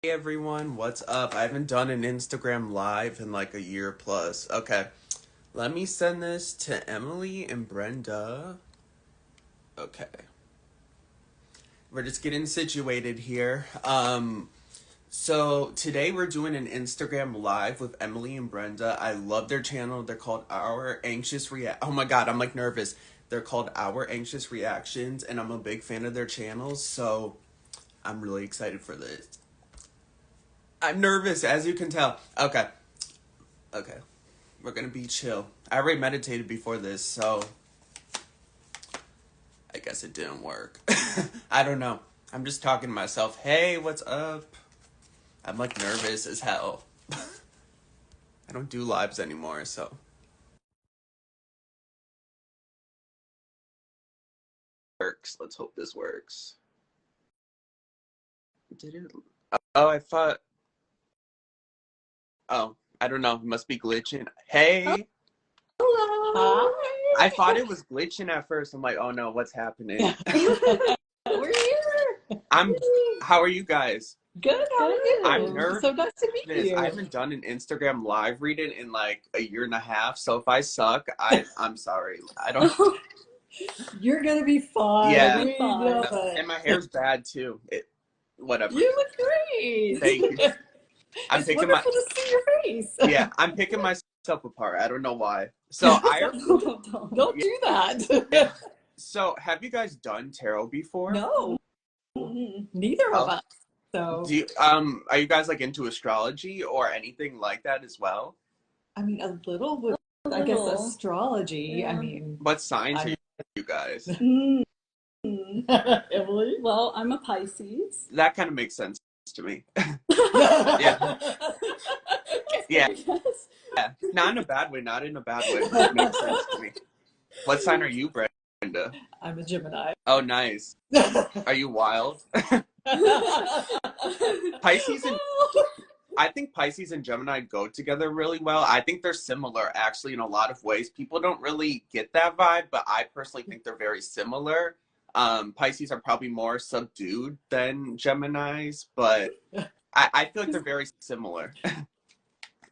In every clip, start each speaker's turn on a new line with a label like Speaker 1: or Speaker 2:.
Speaker 1: Hey everyone, what's up? I haven't done an Instagram live in like a year plus. Okay, let me send this to Emily and Brenda. Okay, we're just getting situated here. So today we're doing an Instagram live with Emily and Brenda. I love their channel. They're called Our Anxious React. Oh my god, I'm like nervous. They're called Our Anxious Reactions, and I'm a big fan of their channels, so I'm really excited for this. I'm nervous, as you can tell. Okay. We're gonna be chill. I already meditated before this, so I guess it didn't work. I don't know. I'm just talking to myself. Hey, what's up? I'm like nervous as hell. I don't do lives anymore, so. Works. Let's hope this works. Did it? Oh, I thought. Oh, I don't know. It must be glitching. Hey.
Speaker 2: Hello.
Speaker 1: I thought it was glitching at first. I'm like, oh no, what's happening?
Speaker 2: We're here.
Speaker 1: How are you guys?
Speaker 2: Good. How are you?
Speaker 1: I'm nervous.
Speaker 2: So nice to meet you.
Speaker 1: I haven't done an Instagram live reading in like a year and a half, so if I suck, I'm sorry. I don't.
Speaker 2: You're gonna be fine.
Speaker 1: Yeah.
Speaker 2: We know that.
Speaker 1: And my hair's bad too. Whatever.
Speaker 2: You look great.
Speaker 1: Thank you. I'm
Speaker 2: it's
Speaker 1: picking
Speaker 2: wonderful to see your face.
Speaker 1: Yeah, I'm picking myself apart. I don't know why. So
Speaker 2: don't do that.
Speaker 1: Yeah. So have you guys done tarot before?
Speaker 2: No. Neither of us. So
Speaker 1: do you, are you guys like into astrology or anything like that as well?
Speaker 2: I mean, a little with, I guess, astrology.
Speaker 3: Yeah.
Speaker 2: I mean,
Speaker 1: What signs are you guys?
Speaker 2: Emily?
Speaker 3: Well, I'm a Pisces.
Speaker 1: That kind of makes sense to me.
Speaker 2: Yeah.
Speaker 1: Yeah.
Speaker 3: Yes.
Speaker 1: Yeah. Not in a bad way. Not in a bad way. But it makes sense to me. What sign are you, Brenda?
Speaker 2: I'm a Gemini.
Speaker 1: Oh, nice. Are you wild? Pisces and I think Pisces and Gemini go together really well. I think they're similar actually in a lot of ways. People don't really get that vibe, but I personally think they're very similar. Pisces are probably more subdued than Geminis, but I feel like they're very similar.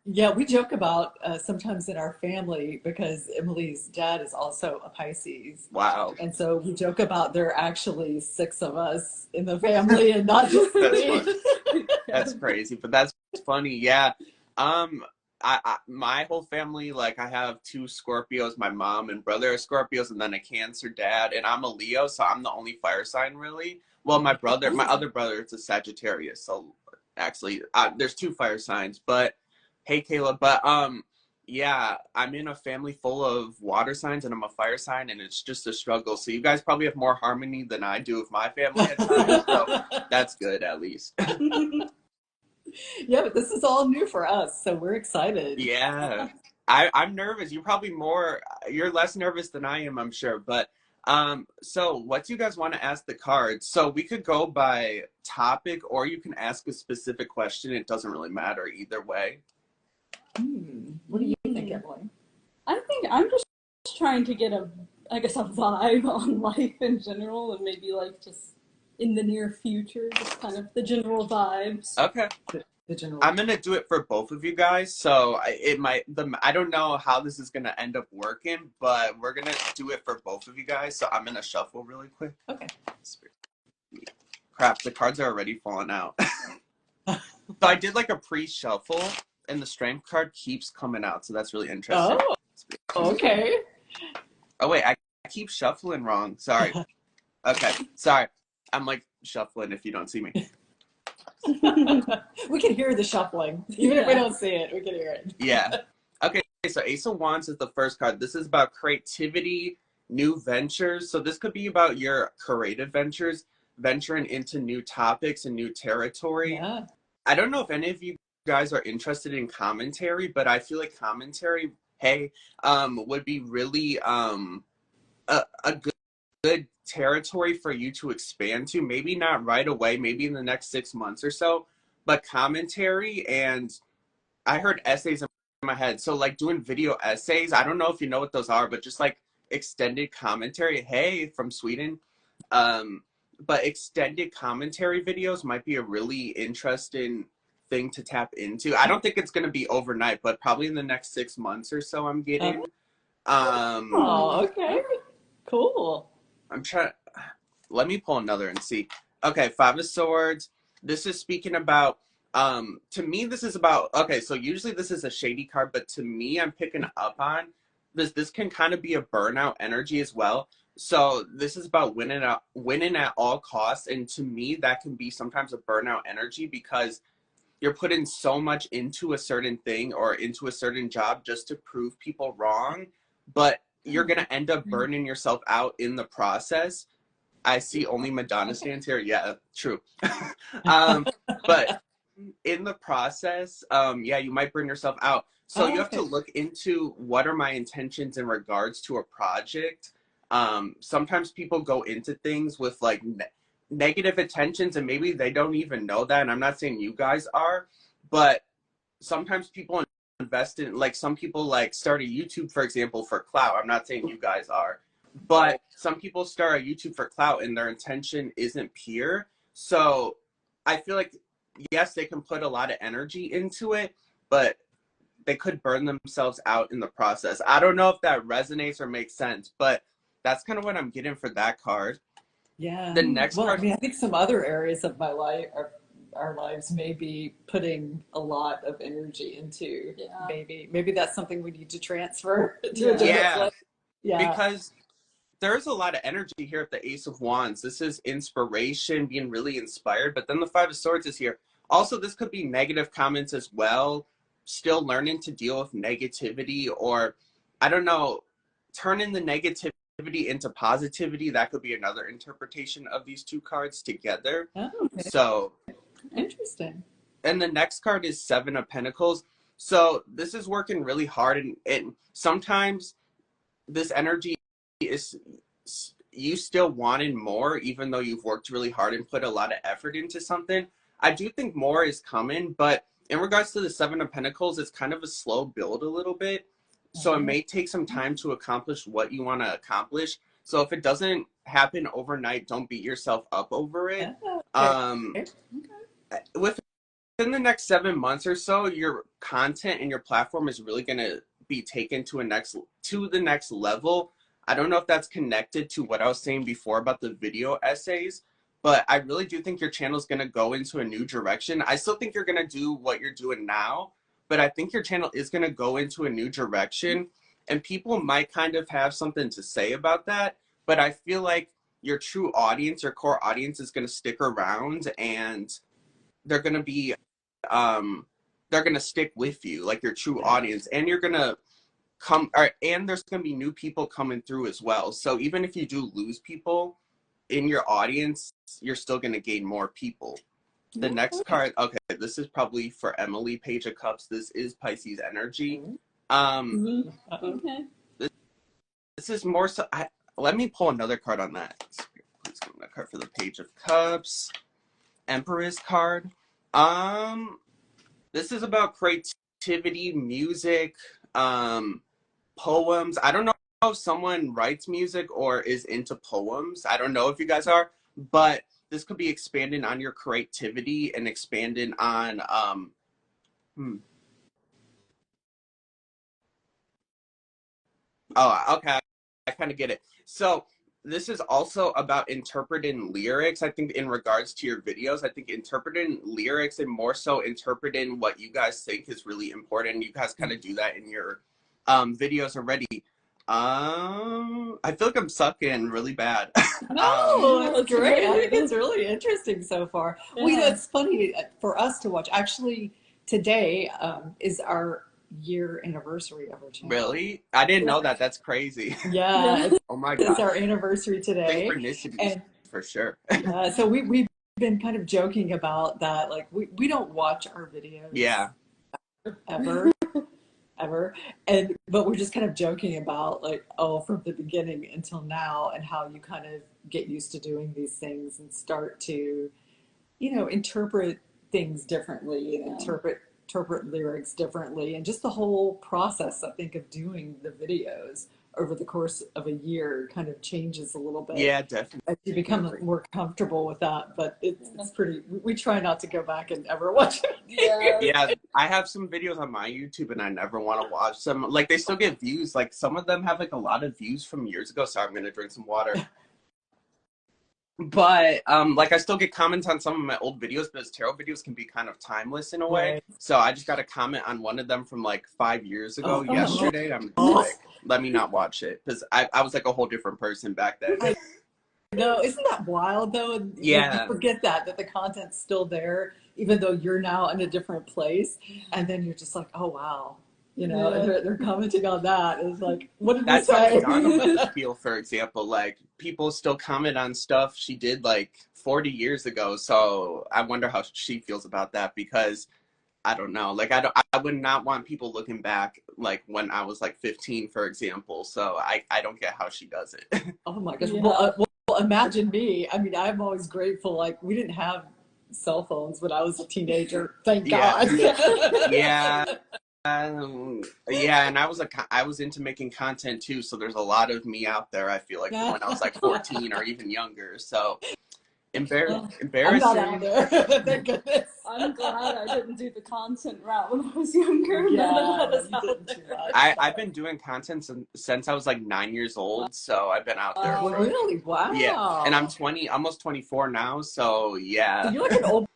Speaker 2: Yeah, we joke about sometimes in our family because Emily's dad is also a Pisces.
Speaker 1: Wow.
Speaker 2: And so we joke about there are actually 6 of us in the family and not just
Speaker 1: That's
Speaker 2: me.
Speaker 1: funny. That's crazy, but that's funny. Yeah. My whole family, like I have 2 Scorpios, my mom and brother are Scorpios, and then a Cancer dad, and I'm a Leo, so I'm the only fire sign really. Well, my other brother is a Sagittarius, so actually there's 2 fire signs, but hey Caleb, but yeah, I'm in a family full of water signs and I'm a fire sign and it's just a struggle. So you guys probably have more harmony than I do with my family at times, so that's good at least.
Speaker 2: Yeah, but this is all new for us, so we're excited.
Speaker 1: Yeah. I'm nervous. You're less nervous than I am, I'm sure. But so what do you guys want to ask the cards? So we could go by topic or you can ask a specific question. It doesn't really matter either way.
Speaker 2: What do you think, Emily?
Speaker 3: I think I'm just trying to get a vibe on life in general and maybe like just in the near future, just kind of the general vibes.
Speaker 1: Okay.
Speaker 2: The general.
Speaker 1: I'm gonna do it for both of you guys, so I don't know how this is gonna end up working, but we're gonna do it for both of you guys. So I'm gonna shuffle really quick.
Speaker 2: Okay.
Speaker 1: Crap, the cards are already falling out. So I did like a pre-shuffle, and the strength card keeps coming out, so that's really interesting.
Speaker 2: Oh, okay.
Speaker 1: Oh wait, I keep shuffling wrong. Sorry. Okay, sorry. I'm like shuffling if you don't see me.
Speaker 2: We can hear the shuffling. Even if we don't see it, we can hear it.
Speaker 1: Yeah. Okay, so Ace of Wands is the first card. This is about creativity, new ventures. So this could be about your creative ventures, venturing into new topics and new territory.
Speaker 2: Yeah.
Speaker 1: I don't know if any of you guys are interested in commentary, but I feel like commentary, would be really a good territory for you to expand to. Maybe not right away, maybe in the next 6 months or so, but commentary, and I heard essays in my head. So like doing video essays, I don't know if you know what those are, but just like extended commentary. Hey, from Sweden. but extended commentary videos might be a really interesting thing to tap into. I don't think it's going to be overnight, but probably in the next 6 months or so I'm getting.
Speaker 2: Oh, okay. Cool.
Speaker 1: I'm trying, let me pull another and see. Okay, Five of Swords. This is speaking about, to me, this is about, okay, so usually this is a shady card, but to me, I'm picking up on this can kind of be a burnout energy as well. So this is about winning at all costs. And to me, that can be sometimes a burnout energy because you're putting so much into a certain thing or into a certain job just to prove people wrong, but you're going to end up burning yourself out in the process. I see only Madonna stands here. Yeah, true. But in the process, yeah, you might burn yourself out. So you have to look into what are my intentions in regards to a project. Sometimes people go into things with like negative intentions and maybe they don't even know that. And I'm not saying you guys are, but sometimes people invest in, like some people like start a YouTube, for example, for clout. I'm not saying you guys are, but some people start a YouTube for clout and their intention isn't pure. So I feel like, yes, they can put a lot of energy into it, but they could burn themselves out in the process. I don't know if that resonates or makes sense, but that's kind of what I'm getting for that card.
Speaker 2: Yeah.
Speaker 1: The next
Speaker 2: Well, I
Speaker 1: card,
Speaker 2: mean, I think some other areas of my life, our lives may be putting a lot of energy into.
Speaker 3: Yeah.
Speaker 2: Maybe that's something we need to transfer to a different
Speaker 1: yeah,
Speaker 2: place. Yeah.
Speaker 1: because there's a lot of energy here at the Ace of Wands. This is inspiration, being really inspired, but then the Five of Swords is here. Also, this could be negative comments as well, still learning to deal with negativity, or I don't know, turning the negativity into positivity. That could be another interpretation of these two cards together.
Speaker 2: Oh, okay.
Speaker 1: So,
Speaker 2: Interesting.
Speaker 1: and the next card is Seven of Pentacles. So this is working really hard, and sometimes this energy is you still wanting more even though you've worked really hard and put a lot of effort into something. I do think more is coming, but in regards to the Seven of Pentacles, it's kind of a slow build a little bit, so it may take some time to accomplish what you want to accomplish. So if it doesn't happen overnight, don't beat yourself up over it.
Speaker 2: Okay.
Speaker 1: Within the next 7 months or so, your content and your platform is really going to be taken to the next level. I don't know if that's connected to what I was saying before about the video essays, but I really do think your channel is going to go into a new direction. I still think you're going to do what you're doing now, but I think your channel is going to go into a new direction, and people might kind of have something to say about that, but I feel like your true audience, your core audience, is going to stick around, and they're going to be they're going to stick with you, like your true audience, and you're going to and there's going to be new people coming through as well. So even if you do lose people in your audience, you're still going to gain more people. The next card, okay, this is probably for Emily, Page of Cups. This is Pisces energy.
Speaker 3: Okay.
Speaker 1: This is more so, let me pull another card on that. Please give me that card for the Page of Cups. Empress card. This is about creativity, music, poems. I don't know if someone writes music or is into poems. I don't know if you guys are, but this could be expanding on your creativity and expanding on oh, okay, I kind of get it. So this is also about interpreting lyrics. I think in regards to your videos, I think interpreting lyrics and more so interpreting what you guys think is really important. You guys kind of do that in your videos already. I feel like I'm sucking really bad.
Speaker 2: No, that's great. I think
Speaker 3: good.
Speaker 2: it's really interesting so far.
Speaker 3: Yeah.
Speaker 2: Well, you know, it's funny for us to watch. Actually, today is our year anniversary of our channel.
Speaker 1: Really? I didn't know that. That's crazy.
Speaker 2: Yeah,
Speaker 1: Oh my
Speaker 2: it's
Speaker 1: god.
Speaker 2: our anniversary today.
Speaker 1: Synchronicities,
Speaker 2: And
Speaker 1: for sure.
Speaker 2: so we've been kind of joking about that. Like we don't watch our videos
Speaker 1: Yeah.
Speaker 2: ever. Ever. But we're just kind of joking about like, oh, from the beginning until now, and how you kind of get used to doing these things and start to, interpret things differently and interpret lyrics differently, and just the whole process, I think, of doing the videos over the course of a year kind of changes a little bit
Speaker 1: Yeah, definitely.
Speaker 2: as you become more comfortable with that. But it's pretty, we try not to go back and ever watch it.
Speaker 3: Yeah.
Speaker 1: Yeah, I have some videos on my YouTube and I never want to watch them. Like, they still get views. Like, some of them have like a lot of views from years ago. Sorry, I'm gonna drink some water. But like, I still get comments on some of my old videos, but tarot videos can be kind of timeless in a way.
Speaker 2: Right.
Speaker 1: So I just got a comment on one of them from like 5 years ago
Speaker 2: Oh.
Speaker 1: yesterday. I'm like, let me not watch it, because I was like a whole different person back then.
Speaker 2: No, isn't that wild though? And
Speaker 1: Yeah.
Speaker 2: you forget that the content's still there, even though you're now in a different place, and then you're just like, oh wow, you know,
Speaker 3: Yeah.
Speaker 2: and they're commenting on that. It's like, what did
Speaker 1: That's
Speaker 2: you
Speaker 1: how
Speaker 2: say?
Speaker 1: Donna feel, for example. Like, people still comment on stuff she did like 40 years ago. So I wonder how she feels about that, because I don't know. Like, I would not want people looking back like when I was like 15, for example. So I don't get how she does it.
Speaker 2: Oh my gosh.
Speaker 3: Yeah.
Speaker 2: Well, imagine me. I mean, I'm always grateful. Like, we didn't have cell phones when I was a teenager. Thank
Speaker 1: Yeah.
Speaker 2: God.
Speaker 1: Yeah. Yeah, and I was into making content too, so there's a lot of me out there, I feel like, from when I was like 14 or even younger. So
Speaker 2: I'm
Speaker 1: embarrassing.
Speaker 2: not out there. Thank goodness.
Speaker 3: I'm glad I didn't do the content route when I was younger.
Speaker 2: Yeah,
Speaker 3: None of that is
Speaker 2: you
Speaker 3: out
Speaker 2: didn't too
Speaker 3: there.
Speaker 2: much.
Speaker 1: I've been doing content since I was like 9 years old, so I've been out there
Speaker 3: Oh,
Speaker 1: for,
Speaker 2: Really? Wow.
Speaker 1: yeah, and I'm 20, almost 24 now, so yeah.
Speaker 2: So you're like an old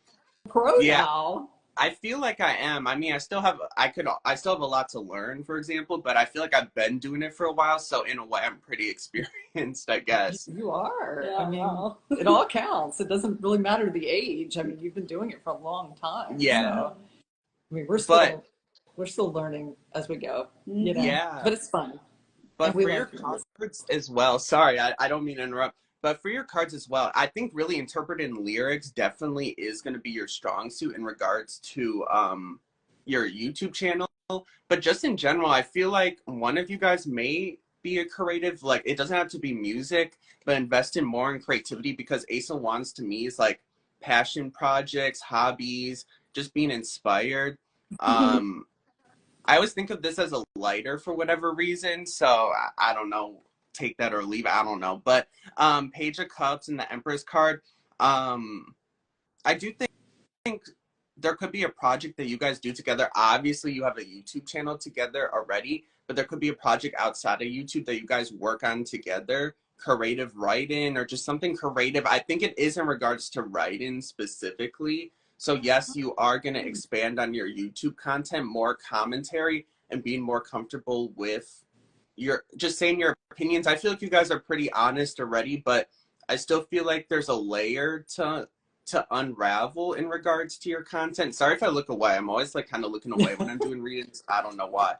Speaker 2: pro
Speaker 1: Yeah.
Speaker 2: now.
Speaker 1: I feel like I am. I mean, I still have a lot to learn, for example, but I feel like I've been doing it for a while, so in a way I'm pretty experienced, I guess.
Speaker 2: You are.
Speaker 3: Yeah,
Speaker 2: I mean,
Speaker 3: wow.
Speaker 2: it all counts. It doesn't really matter the age. I mean, you've been doing it for a long time.
Speaker 1: Yeah.
Speaker 2: So, I mean, we're still learning as we go, you know.
Speaker 1: Yeah.
Speaker 2: But it's fun.
Speaker 1: But
Speaker 2: And we
Speaker 1: for your
Speaker 2: like doing this.
Speaker 1: cards as well, sorry, I don't mean to interrupt, but for your cards as well, I think really interpreting lyrics definitely is going to be your strong suit in regards to your YouTube channel. But just in general, I feel like one of you guys may be a creative. Like, it doesn't have to be music, but invest in more in creativity, because Ace of Wands to me is like passion projects, hobbies, just being inspired. I always think of this as a lighter for whatever reason, so I don't know, take that or leave it, I don't know. But Page of Cups and the Empress card, I do think there could be a project that you guys do together. Obviously, you have a YouTube channel together already, but there could be a project outside of YouTube that you guys work on together, creative writing or just something creative. I think it is in regards to writing specifically. So yes, you are going to expand on your YouTube content, more commentary, and being more comfortable with your just saying your opinions. I feel like you guys are pretty honest already, but I still feel like there's a layer to unravel in regards to your content. Sorry if I look away. I'm always like kind of looking away when I'm doing readings. I don't know why.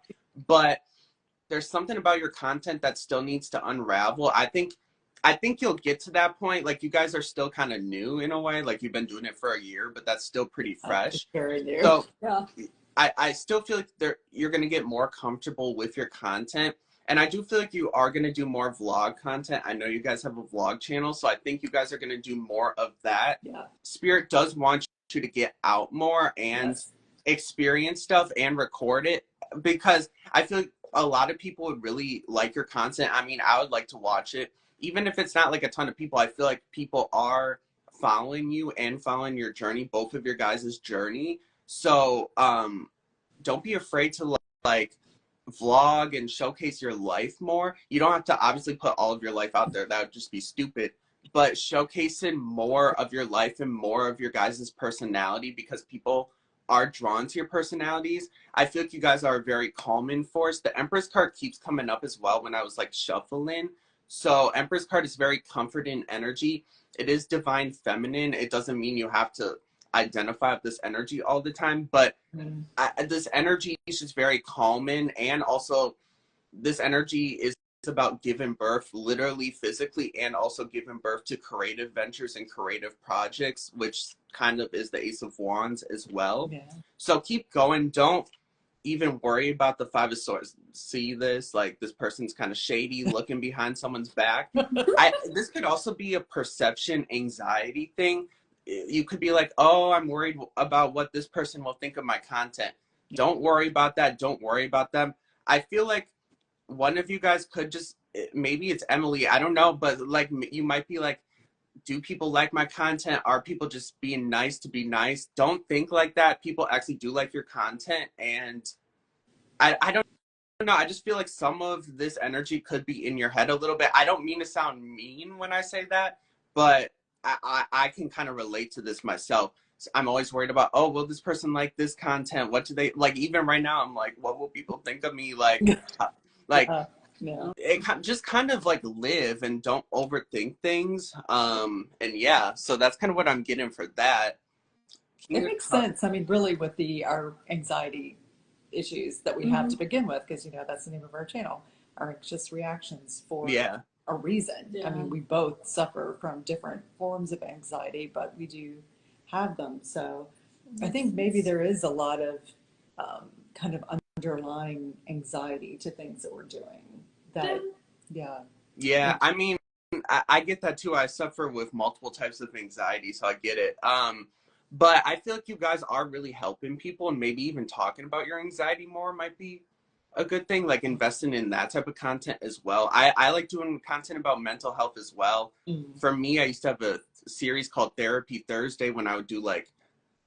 Speaker 1: But there's something about your content that still needs to unravel. I think you'll get to that point. Like, you guys are still kind of new in a way. Like, you've been doing it for a year, but that's still pretty fresh.
Speaker 2: Very new.
Speaker 1: So
Speaker 3: Yeah.
Speaker 1: I still feel like you're going to get more comfortable with your content. And I do feel like you are going to do more vlog content. I know you guys have a vlog channel, so I think you guys are going to do more of that.
Speaker 2: Yeah.
Speaker 1: Spirit does want you to get out more and experience stuff and record it, because I feel like a lot of people would really like your content. I mean, I would like to watch it. Even if it's not like a ton of people, I feel like people are following you and following your journey, both of your guys' journey. So don't be afraid to like vlog and showcase your life more. You don't have to obviously put all of your life out there. That would just be stupid. But showcasing more of your life and more of your guys' personality, because people are drawn to your personalities. I feel like you guys are a very calming force. The Empress card keeps coming up as well when I was like shuffling. So Empress card is very comforting energy. It is divine feminine. It doesn't mean you have to identify with this energy all the time, but this energy is just very calming. And also this energy is about giving birth, literally physically, and also giving birth to creative ventures and creative projects, which kind of is the Ace of Wands as well.
Speaker 2: Yeah.
Speaker 1: So keep going. Don't even worry about the Five of Swords. See this, like, this person's kind of shady, looking behind someone's back. This could also be a perception anxiety thing. You could be like, oh, I'm worried about what this person will think of my content. Don't worry about that. Don't worry about them. I feel like one of you guys could just, maybe it's Emily, I don't know, but like you might be like, do people like my content? Are people just being nice to be nice? Don't think like that. People actually do like your content. And I don't know. I just feel like some of this energy could be in your head a little bit. I don't mean to sound mean when I say that, but I can kind of relate to this myself. So I'm always worried about, oh, will this person like this content? What do they like? Even right now, I'm like, what will people think of me? Like,
Speaker 2: Yeah.
Speaker 1: it just kind of like live and don't overthink things. And yeah, so that's kind of what I'm getting for that.
Speaker 2: It makes sense. I mean, really, with our anxiety issues that we have to begin with, because that's the name of our channel, our anxious reactions, for
Speaker 1: Yeah.
Speaker 2: a reason.
Speaker 3: Yeah.
Speaker 2: I mean, we both suffer from different forms of anxiety, but we do have them. So I think maybe there is a lot of kind of underlying anxiety to things that we're doing. That,
Speaker 1: Yeah, I mean, I get that too. I suffer with multiple types of anxiety, so I get it. But I feel like you guys are really helping people, and maybe even talking about your anxiety more might be a good thing, like investing in that type of content as well. I like doing content about mental health as well. For me, I used to have a series called Therapy Thursday when I would do like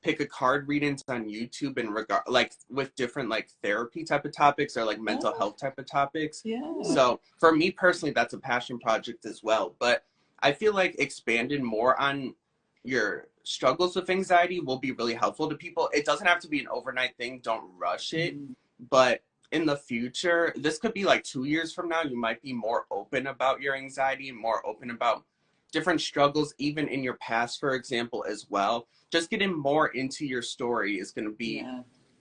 Speaker 1: pick a card readings on YouTube and like with different like therapy type of topics or like mental health type of topics.
Speaker 2: Yeah.
Speaker 1: So for me personally, that's a passion project as well. But I feel like expanding more on your struggles with anxiety will be really helpful to people. It doesn't have to be an overnight thing. Don't rush it. But in the future, this could be like 2 years from now, you might be more open about your anxiety and more open about different struggles, even in your past, for example, as well. Just getting more into your story is going to be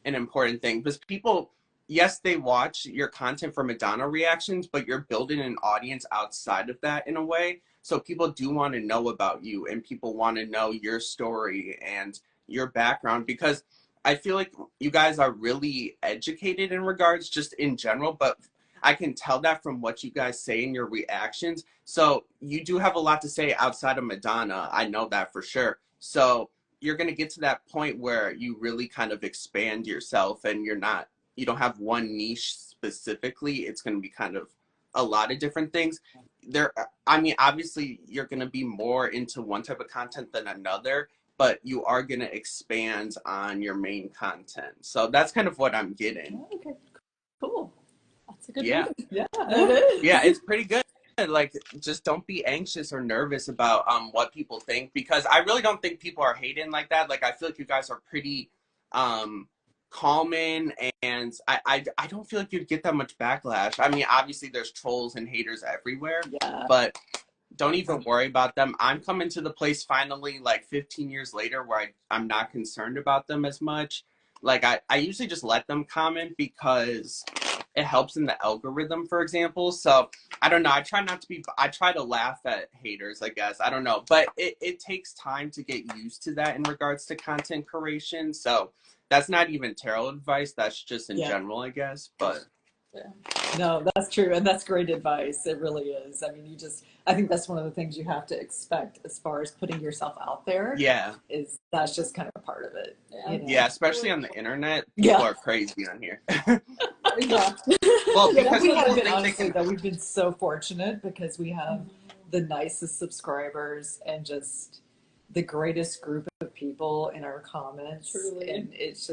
Speaker 1: an important thing, because people, yes, they watch your content for Madonna reactions, but you're building an audience outside of that in a way. So people do want to know about you, and people want to know your story and your background, because I feel like you guys are really educated in regards just in general, but I can tell that from what you guys say in your reactions. So you do have a lot to say outside of Madonna. I know that for sure. So you're going to get to that point where you really kind of expand yourself, and you don't have one niche specifically. It's going to be kind of a lot of different things. I mean, obviously you're going to be more into one type of content than another, but you are going to expand on your main content. So that's kind of what I'm getting.
Speaker 2: Okay, cool.
Speaker 3: That's a good
Speaker 1: Yeah.
Speaker 3: one.
Speaker 2: Yeah, it is.
Speaker 1: Yeah, it's pretty good. Like, just don't be anxious or nervous about what people think, because I really don't think people are hating like that. Like, I feel like you guys are pretty calming, and I don't feel like you'd get that much backlash. I mean, obviously there's trolls and haters everywhere, but don't even worry about them. I'm coming to the place finally, like 15 years later, where I'm not concerned about them as much. Like, I usually just let them comment because it helps in the algorithm, for example. So I don't know. I try to laugh at haters, I guess. I don't know. But it takes time to get used to that in regards to content creation. So that's not even tarot advice. That's just in general, I guess. But
Speaker 2: no, that's true. And that's great advice. It really is. I mean, I think that's one of the things you have to expect as far as putting yourself out there.
Speaker 1: Yeah.
Speaker 2: That's just kind of a part of it.
Speaker 1: Yeah, especially on the internet. People are crazy on here.
Speaker 2: Well, because we've been so fortunate, because we have the nicest subscribers and just the greatest group of people in our comments.
Speaker 3: Truly.
Speaker 2: And it's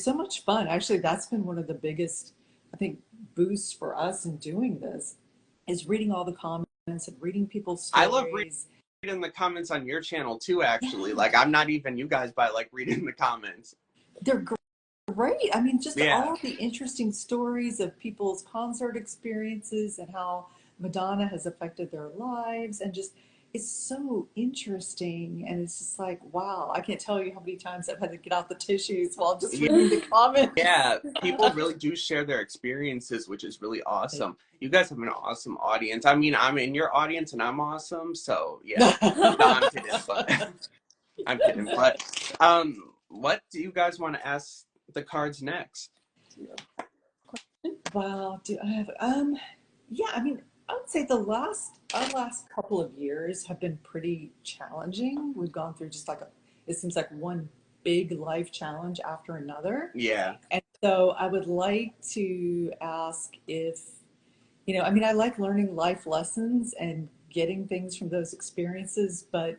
Speaker 2: so much fun. Actually, that's been one of the biggest, I think, boosts for us in doing this, is reading all the comments and reading people's stories.
Speaker 1: I love reading the comments on your channel too, actually. Like, I'm not even you guys, by like reading the comments.
Speaker 2: They're great. I mean, just all the interesting stories of people's concert experiences and how Madonna has affected their lives, and just, it's so interesting. And it's just like, wow, I can't tell you how many times I've had to get out the tissues while just reading the comments.
Speaker 1: Yeah, people really do share their experiences, which is really awesome. You guys have an awesome audience. I mean, I'm in your audience and I'm awesome. So yeah, no, I'm kidding, but I'm kidding. But what do you guys want to ask the cards next?
Speaker 2: Well, do I have yeah, I mean, I would say our last couple of years have been pretty challenging. We've gone through just like it seems like one big life challenge after another.
Speaker 1: Yeah.
Speaker 2: And so I would like to ask if you know, I mean, I like learning life lessons and getting things from those experiences, but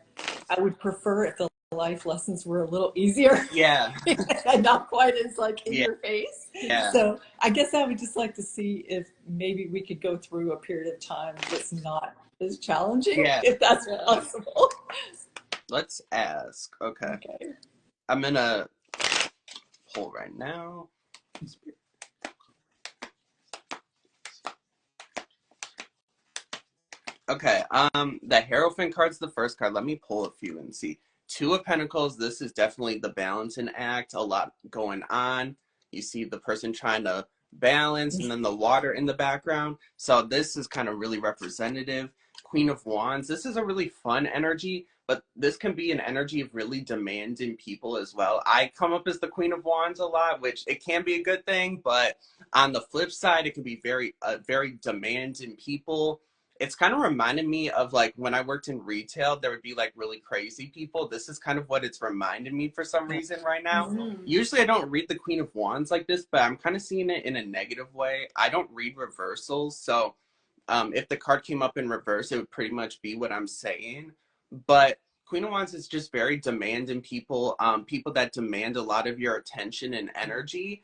Speaker 2: I would prefer if the life lessons were a little easier
Speaker 1: Yeah,
Speaker 2: and not quite as like in
Speaker 1: yeah,
Speaker 2: your face.
Speaker 1: yeah,
Speaker 2: So I guess I would just like to see if maybe we could go through a period of time that's not as challenging,
Speaker 1: yeah.
Speaker 2: if that's
Speaker 3: Yeah.
Speaker 2: possible.
Speaker 1: Let's ask. Okay.
Speaker 2: Okay.
Speaker 1: I'm gonna pull right now. Okay, the Hierophant card's the first card. Let me pull a few and see. Two of Pentacles, this is definitely the balancing act, a lot going on. You see the person trying to balance and then the water in the background. So this is kind of really representative. Queen of Wands, this is a really fun energy, but this can be an energy of really demanding people as well. I come up as the Queen of Wands a lot, which it can be a good thing, but on the flip side, it can be very demanding people. It's kind of reminded me of like when I worked in retail, there would be like really crazy people. This is kind of what it's reminded me for some reason right now.
Speaker 3: Mm.
Speaker 1: Usually I don't read the Queen of Wands like this, but I'm kind of seeing it in a negative way. I don't read reversals, so if the card came up in reverse, it would pretty much be what I'm saying. But Queen of Wands is just very demanding people, people that demand a lot of your attention and energy.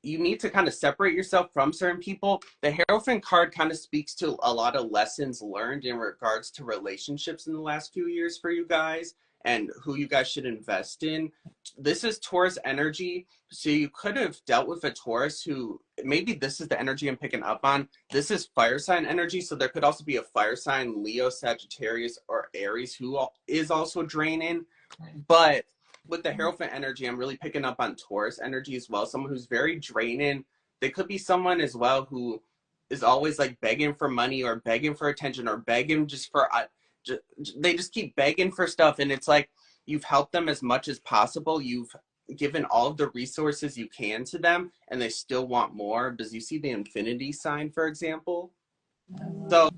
Speaker 1: You need to kind of separate yourself from certain people. The Hierophant card kind of speaks to a lot of lessons learned in regards to relationships in the last few years for you guys and who you guys should invest in. This is Taurus energy. So you could have dealt with a Taurus who maybe this is the energy I'm picking up on. This is fire sign energy. So there could also be a fire sign, Leo, Sagittarius, or Aries who is also draining. But with the Hierophant energy, I'm really picking up on Taurus energy as well. Someone who's very draining. They could be someone as well who is always like begging for money or begging for attention or begging just for, they just keep begging for stuff. And it's like, you've helped them as much as possible. You've given all of the resources you can to them and they still want more. Because you see the infinity sign, for example. So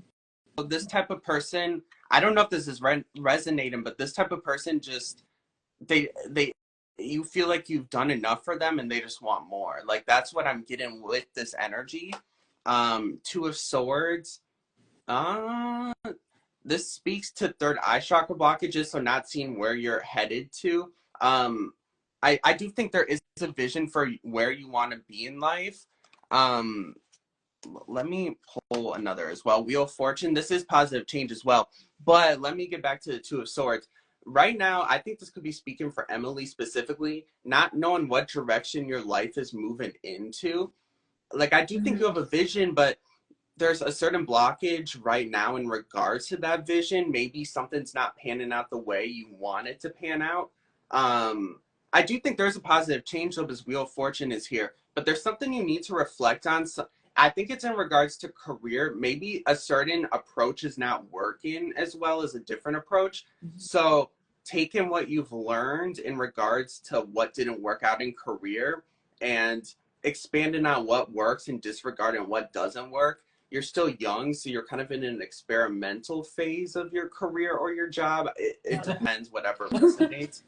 Speaker 1: this type of person, I don't know if this is resonating, but this type of person just, they you feel like you've done enough for them and they just want more. Like that's what I'm getting with this energy. Two of Swords, uh this speaks to third eye chakra blockages, so not seeing where you're headed to. I do think there is a vision for where you want to be in life. um Let me pull another as well. Wheel of Fortune, this is positive change as well, but let me get back to the Two of Swords. Right now, I think this could be speaking for Emily specifically, not knowing what direction your life is moving into. Like, I do think you have a vision, but there's a certain blockage right now in regards to that vision. Maybe something's not panning out the way you want it to pan out. I do think there's a positive change though, because Wheel of Fortune is here, but there's something you need to reflect on. So I think it's in regards to career. Maybe a certain approach is not working as well as a different approach. So taking what you've learned in regards to what didn't work out in career and expanding on what works and disregarding what doesn't work. You're still young, so you're kind of in an experimental phase of your career or your job. It depends, whatever resonates.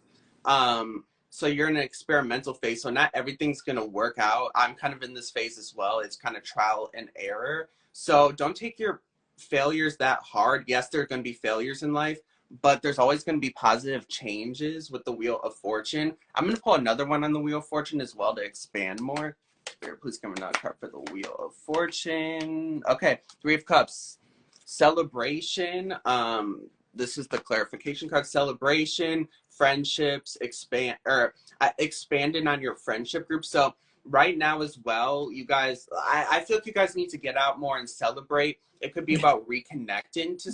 Speaker 1: So you're in an experimental phase, so not everything's gonna work out. I'm kind of in this phase as well. It's kind of trial and error. So don't take your failures that hard. Yes, there are gonna be failures in life, but there's always gonna be positive changes with the Wheel of Fortune. I'm gonna pull another one on the Wheel of Fortune as well to expand more. Spirit, please give me another card for the Wheel of Fortune. Okay, Three of Cups. Celebration. This is the clarification card. Celebration, friendships, expanding on your friendship group. So right now as well, you guys, I feel like you guys need to get out more and celebrate. It could be about reconnecting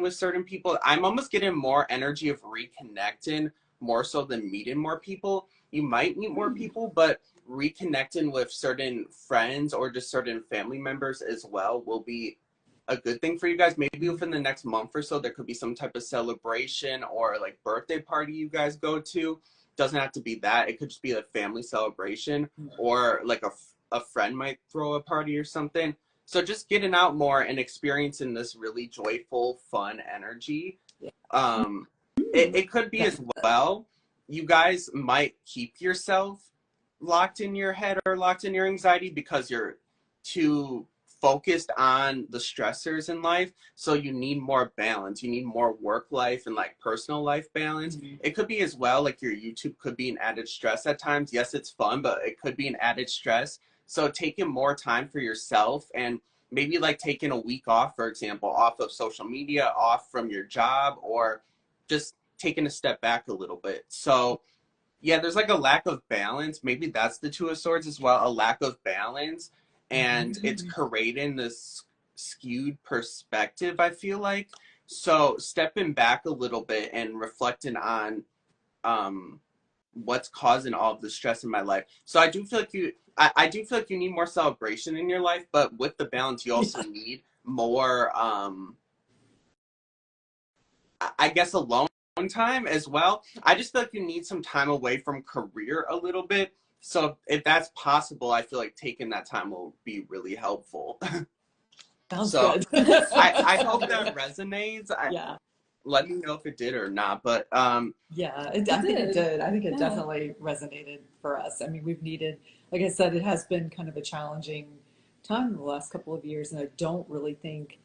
Speaker 1: with certain people. I'm almost getting more energy of reconnecting more so than meeting more people. You might meet more people, but reconnecting with certain friends or just certain family members as well will be a good thing for you guys. Maybe within the next month or so, there could be some type of celebration or like birthday party you guys go to. Doesn't have to be that. It could just be a family celebration or like a friend might throw a party or something. So just getting out more and experiencing this really joyful, fun energy. It could be as well, you guys might keep yourself locked in your head or locked in your anxiety because you're too focused on the stressors in life, so you need more balance. You need more work life and like personal life balance. It could be as well like your YouTube could be an added stress at times. Yes, it's fun, but it could be an added stress. So taking more time for yourself, and maybe like taking a week off, for example, off of social media, off from your job, or just taking a step back a little bit. So yeah, there's like a lack of balance. Maybe that's the Two of Swords as well, a lack of balance. And it's creating this skewed perspective, I feel like. So stepping back a little bit and reflecting on what's causing all of the stress in my life. So I do feel like I do feel like you need more celebration in your life, but with the balance, you also need more, I guess, alone time as well. I just feel like you need some time away from career a little bit. So if that's possible, I feel like taking that time will be really helpful.
Speaker 2: Sounds
Speaker 1: So
Speaker 2: good.
Speaker 1: I hope that resonates.
Speaker 2: Yeah.
Speaker 1: Let me know if it did or not. But
Speaker 2: Yeah, I think it did. I think it definitely resonated for us. I mean, we've needed, like I said, it has been kind of a challenging time in the last couple of years, and I don't really think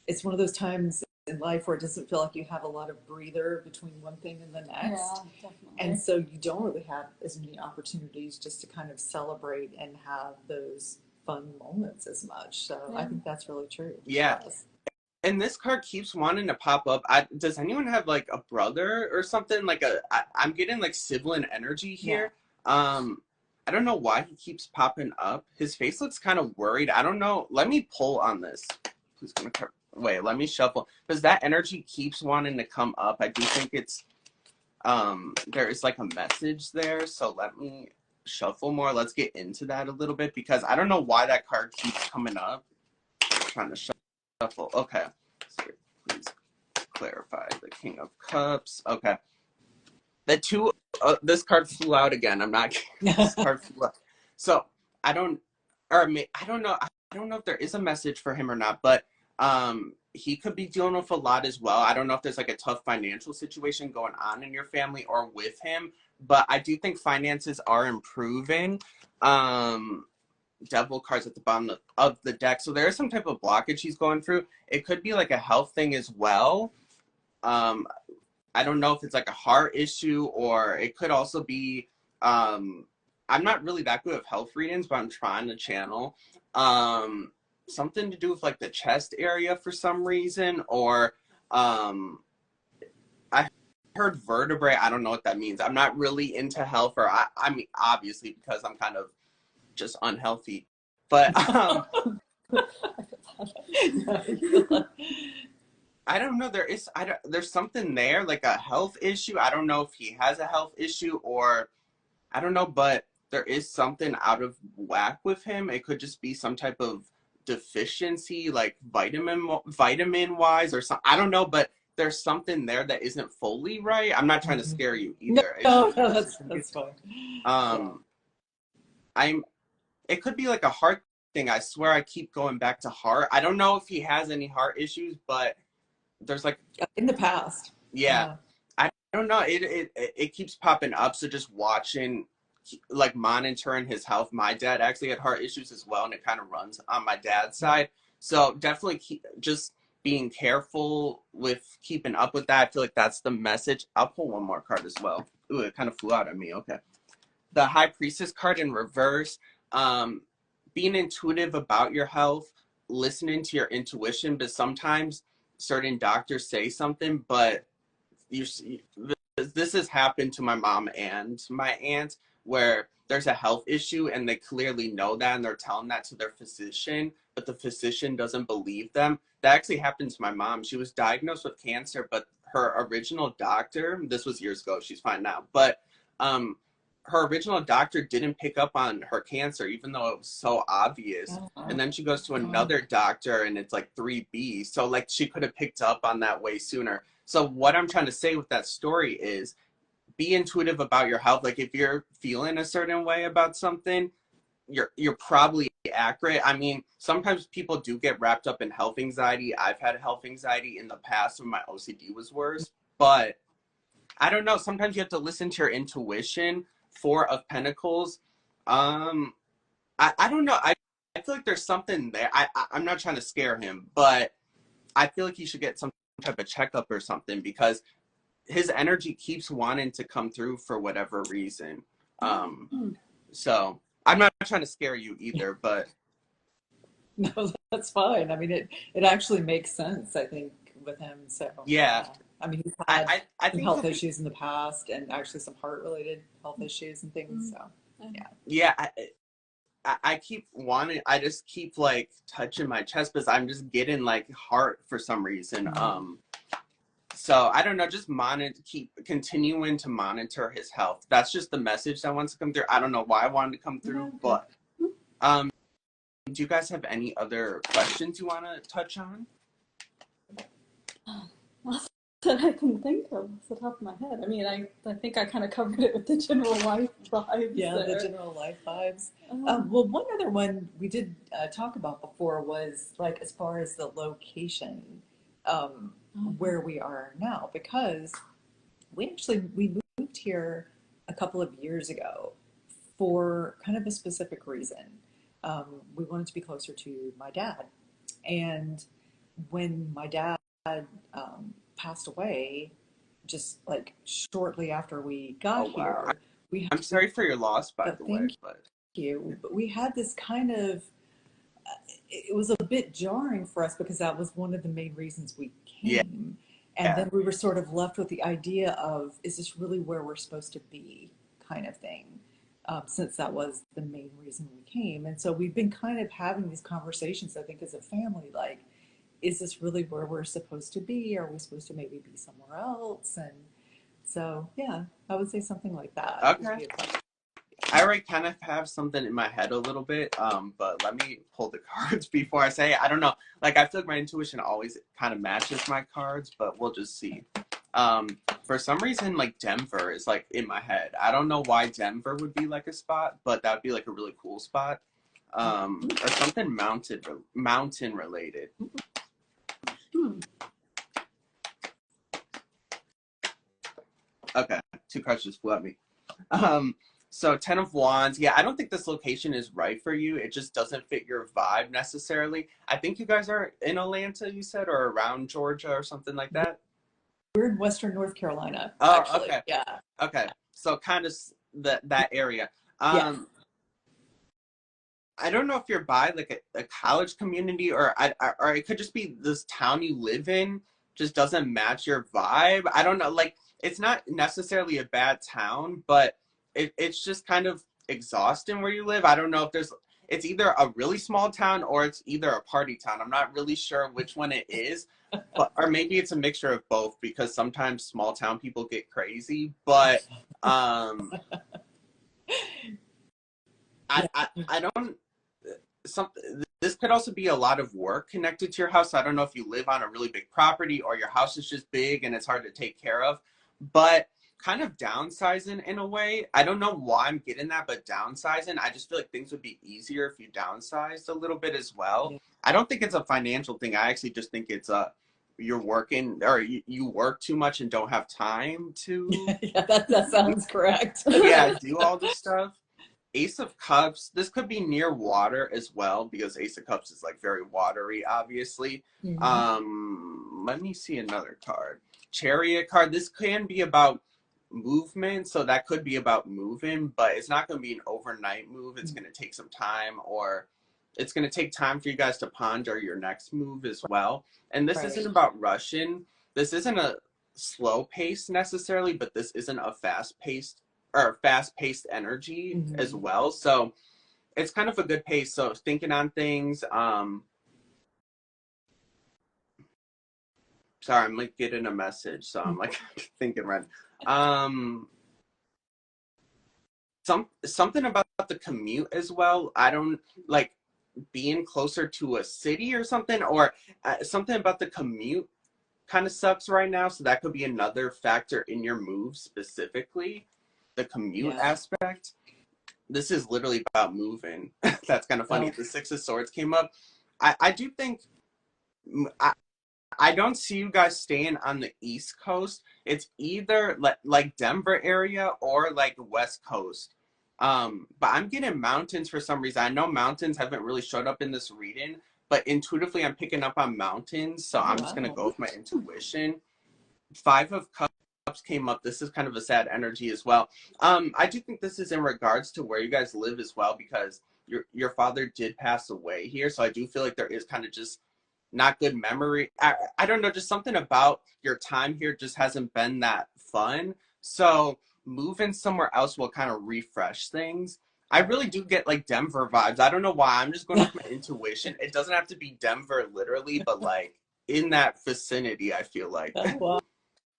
Speaker 2: it's one of those times in life where it doesn't feel like you have a lot of breather between one thing and the next.
Speaker 3: Yeah, definitely.
Speaker 2: And so you don't really have as many opportunities just to kind of celebrate and have those fun moments as much. So I think that's really true.
Speaker 1: Yeah. And this card keeps wanting to pop up. Does anyone have like a brother or something? Like I'm getting like sibling energy here. Yeah. I don't know why he keeps popping up. His face looks kind of worried. I don't know. Let me pull on this. Who's gonna wait? Let me shuffle, because that energy keeps wanting to come up. I do think it's there is like a message there. So let me shuffle more. Let's get into that a little bit, because I don't know why that card keeps coming up. I'm trying to shuffle. Okay. So please clarify the King of Cups. Okay. The two, this card flew out again. I'm not kidding. This card flew out. So I don't know. I don't know if there is a message for him or not, but he could be dealing with a lot as well. I don't know if there's like a tough financial situation going on in your family or with him, but I do think finances are improving. Devil cards at the bottom of the deck. So there is some type of blockage he's going through. It could be like a health thing as well. I don't know if it's like a heart issue, or it could also be, I'm not really that good with health readings, but I'm trying to channel. Something to do with like the chest area for some reason, or I heard vertebrae. I don't know what that means. I'm not really into health, or I mean, obviously, because I'm kind of just unhealthy, but I don't know. There's something there, like a health issue. I don't know if he has a health issue, or I don't know, but there is something out of whack with him. It could just be some type of deficiency, like vitamin wise or something. I don't know, but there's something there that isn't fully right. I'm not trying to scare you either.
Speaker 2: No, that's fine.
Speaker 1: It could be like a heart thing. I swear I keep going back to heart. I don't know if he has any heart issues, but there's like
Speaker 2: in the past.
Speaker 1: Yeah. I don't know. It keeps popping up. So just watching, like monitoring his health. My dad actually had heart issues as well, and it kind of runs on my dad's side. So definitely just being careful with keeping up with that. I feel like that's the message. I'll pull one more card as well. Ooh, it kind of flew out at me. Okay. The High Priestess card in reverse. Being intuitive about your health, listening to your intuition, but sometimes certain doctors say something, but this has happened to my mom and my aunt, where there's a health issue and they clearly know that and they're telling that to their physician, but the physician doesn't believe them. That actually happened to my mom. She was diagnosed with cancer, but her original doctor, this was years ago, she's fine now, but her original doctor didn't pick up on her cancer, even though it was so obvious. And then she goes to another doctor and it's like 3B. So like she could have picked up on that way sooner. So what I'm trying to say with that story is be intuitive about your health. Like if you're feeling a certain way about something, you're probably accurate. I mean, sometimes people do get wrapped up in health anxiety. I've had health anxiety in the past when my OCD was worse, but I don't know. Sometimes you have to listen to your intuition. Four of Pentacles. I don't know. feel like there's something there. I'm not trying to scare him, but I feel like he should get some type of checkup or something because his energy keeps wanting to come through for whatever reason. So I'm not trying to scare you either, but
Speaker 2: No, that's fine. I mean, it actually makes sense, I think, with him. So,
Speaker 1: yeah,
Speaker 2: yeah. I mean, he's had
Speaker 1: I
Speaker 2: some
Speaker 1: think
Speaker 2: health
Speaker 1: he'll be,
Speaker 2: issues in the past and actually some heart-related health issues and things. So, yeah.
Speaker 1: yeah. I keep wanting, I just keep like touching my chest because I'm just getting like heart for some reason. So I don't know, just keep continuing to monitor his health. That's just the message that wants to come through. I don't know why I wanted to come through, but do you guys have any other questions you want to touch on?
Speaker 3: Not that I can think of off the top of my head. I mean, I think I kind of covered it with the general life vibes.
Speaker 2: Yeah,
Speaker 3: there.
Speaker 2: the general life vibes. Well, one other one we did talk about before was like as far as the location where we are now, because we moved here a couple of years ago for kind of a specific reason. We wanted to be closer to my dad, and when my dad passed away, just like shortly after we got
Speaker 1: Oh wow.
Speaker 2: here, we had
Speaker 1: I'm sorry for your loss, by the way,
Speaker 2: thank
Speaker 1: but
Speaker 2: you. But we had this kind of, it was a bit jarring for us because that was one of the main reasons we
Speaker 1: yeah.
Speaker 2: came. And then we were sort of left with the idea of, is this really where we're supposed to be, kind of thing, since that was the main reason we came. And so we've been kind of having these conversations, I think, as a family, like, is this really where we're supposed to be? Are we supposed to maybe be somewhere else? And so, yeah, I would say something like that.
Speaker 1: Okay. I already kind of have something in my head a little bit, but let me pull the cards before I say it. I don't know. Like, I feel like my intuition always kind of matches my cards, but we'll just see. For some reason, like, Denver is, like, in my head. I don't know why Denver would be, like, a spot, but that would be, like, a really cool spot. Or something mountain related. Okay, two cards just flew at me. So 10 of Wands. Yeah, I don't think this location is right for you. It just doesn't fit your vibe necessarily. I think you guys are in Atlanta, you said, or around Georgia or something like that.
Speaker 2: We're in Western North Carolina,
Speaker 1: Oh,
Speaker 2: actually.
Speaker 1: okay.
Speaker 2: Yeah.
Speaker 1: Okay. So kind of that area.
Speaker 2: Yeah.
Speaker 1: I don't know if you're by like a college community or it could just be this town you live in just doesn't match your vibe. I don't know. Like, it's not necessarily a bad town, but it's just kind of exhausting where you live. I don't know if it's either a really small town or it's either a party town. I'm not really sure which one it is, or maybe it's a mixture of both because sometimes small town people get crazy. But I don't. This could also be a lot of work connected to your house. I don't know if you live on a really big property or your house is just big and it's hard to take care of, but kind of downsizing in a way. I don't know why I'm getting that, but downsizing, I just feel like things would be easier if you downsized a little bit as well.
Speaker 2: Yeah.
Speaker 1: I don't think it's a financial thing. I actually just think it's you're working or you work too much and don't have time to
Speaker 2: Yeah, that sounds correct.
Speaker 1: do all this stuff. Ace of Cups, this could be near water as well because Ace of Cups is like very watery, obviously. Let me see another card. Chariot card, this can be about movement, so that could be about moving, but it's not going to be an overnight move. It's going to take some time, or it's going to take time for you guys to ponder your next move as well. And this isn't about rushing. This isn't a slow pace necessarily, but this isn't a fast-paced energy as well. So it's kind of a good pace. So thinking on things. Sorry, I'm like getting a message, so I'm like thinking right. Something about the commute as well. I don't like being closer to a city or something, or something about the commute kind of sucks right now. So that could be another factor in your move specifically. The commute aspect. This is literally about moving. That's kind of funny. The Six of Swords came up. I do think I don't see you guys staying on the East Coast. It's either like Denver area or like West Coast. But I'm getting mountains for some reason. I know mountains haven't really showed up in this reading, but intuitively I'm picking up on mountains, so I'm just gonna go with my intuition. Five of Cups came up. This is kind of a sad energy as well. I do think this is in regards to where you guys live as well, because your father did pass away here, so I do feel like there is kind of just not good memory. I don't know, just something about your time here just hasn't been that fun. So moving somewhere else will kind of refresh things. I really do get like Denver vibes. I don't know why. I'm just going with my intuition. It doesn't have to be Denver literally, but like in that vicinity, I feel like.
Speaker 2: Wow.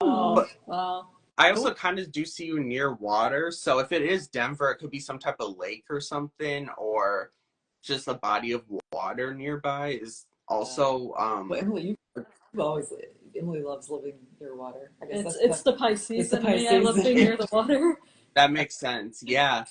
Speaker 1: But
Speaker 3: Wow.
Speaker 1: I also kind of do see you near water. So if it is Denver, it could be some type of lake or something, or just a body of water nearby is also
Speaker 2: Well, Emily, you always Emily loves living near water. I guess
Speaker 3: It's the Pisces
Speaker 2: it's the
Speaker 3: in me. I love
Speaker 2: Pisces.
Speaker 3: being near the water.
Speaker 1: that makes sense. Yeah.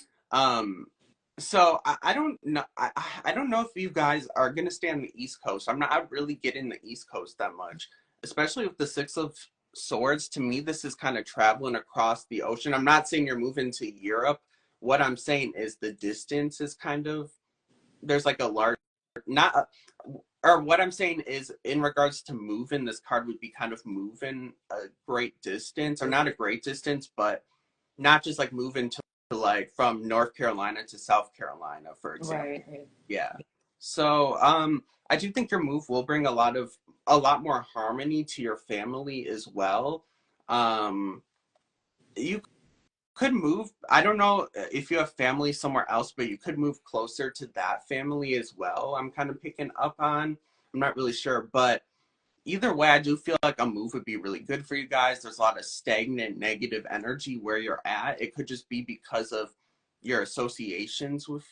Speaker 1: So I don't know. I don't know if you guys are gonna stay on the East Coast. I'm not really getting the East Coast that much, especially with the Six of Swords. To me, this is kind of traveling across the ocean. I'm not saying you're moving to Europe. What I'm saying is the distance is kind of, there's like a large, not or what I'm saying is in regards to moving, this card would be kind of moving a great distance, or not a great distance, but not just like moving to like from North Carolina to South Carolina, for example.
Speaker 2: Right.
Speaker 1: Yeah. So I do think your move will bring a lot more harmony to your family as well. You could move. I don't know if you have family somewhere else, but you could move closer to that family as well. I'm kind of picking up on. I'm not really sure, but either way, I do feel like a move would be really good for you guys. There's a lot of stagnant, negative energy where you're at. It could just be because of your associations with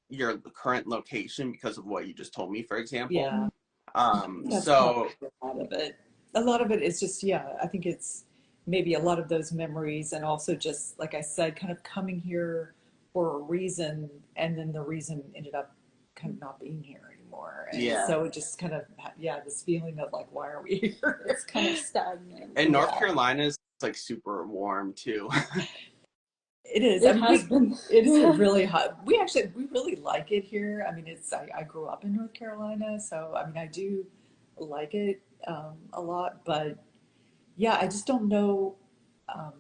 Speaker 1: your current location, because of what you just told me, for example.
Speaker 2: Yeah. That's
Speaker 1: So
Speaker 2: probably a lot of it. A lot of it is just, yeah, I think it's maybe a lot of those memories, and also just, like I said, kind of coming here for a reason, and then the reason ended up kind of not being here anymore. And
Speaker 1: yeah,
Speaker 2: so it just kind of, yeah, this feeling of like, why are we here?
Speaker 3: It's kind of stagnant.
Speaker 1: and North
Speaker 2: Yeah.
Speaker 1: Carolina is like super warm too.
Speaker 2: It is.
Speaker 3: It has been.
Speaker 2: It is really hot. We really like it here. I mean, I grew up in North Carolina, so I mean, I do like it a lot. But yeah, I just don't know. Um,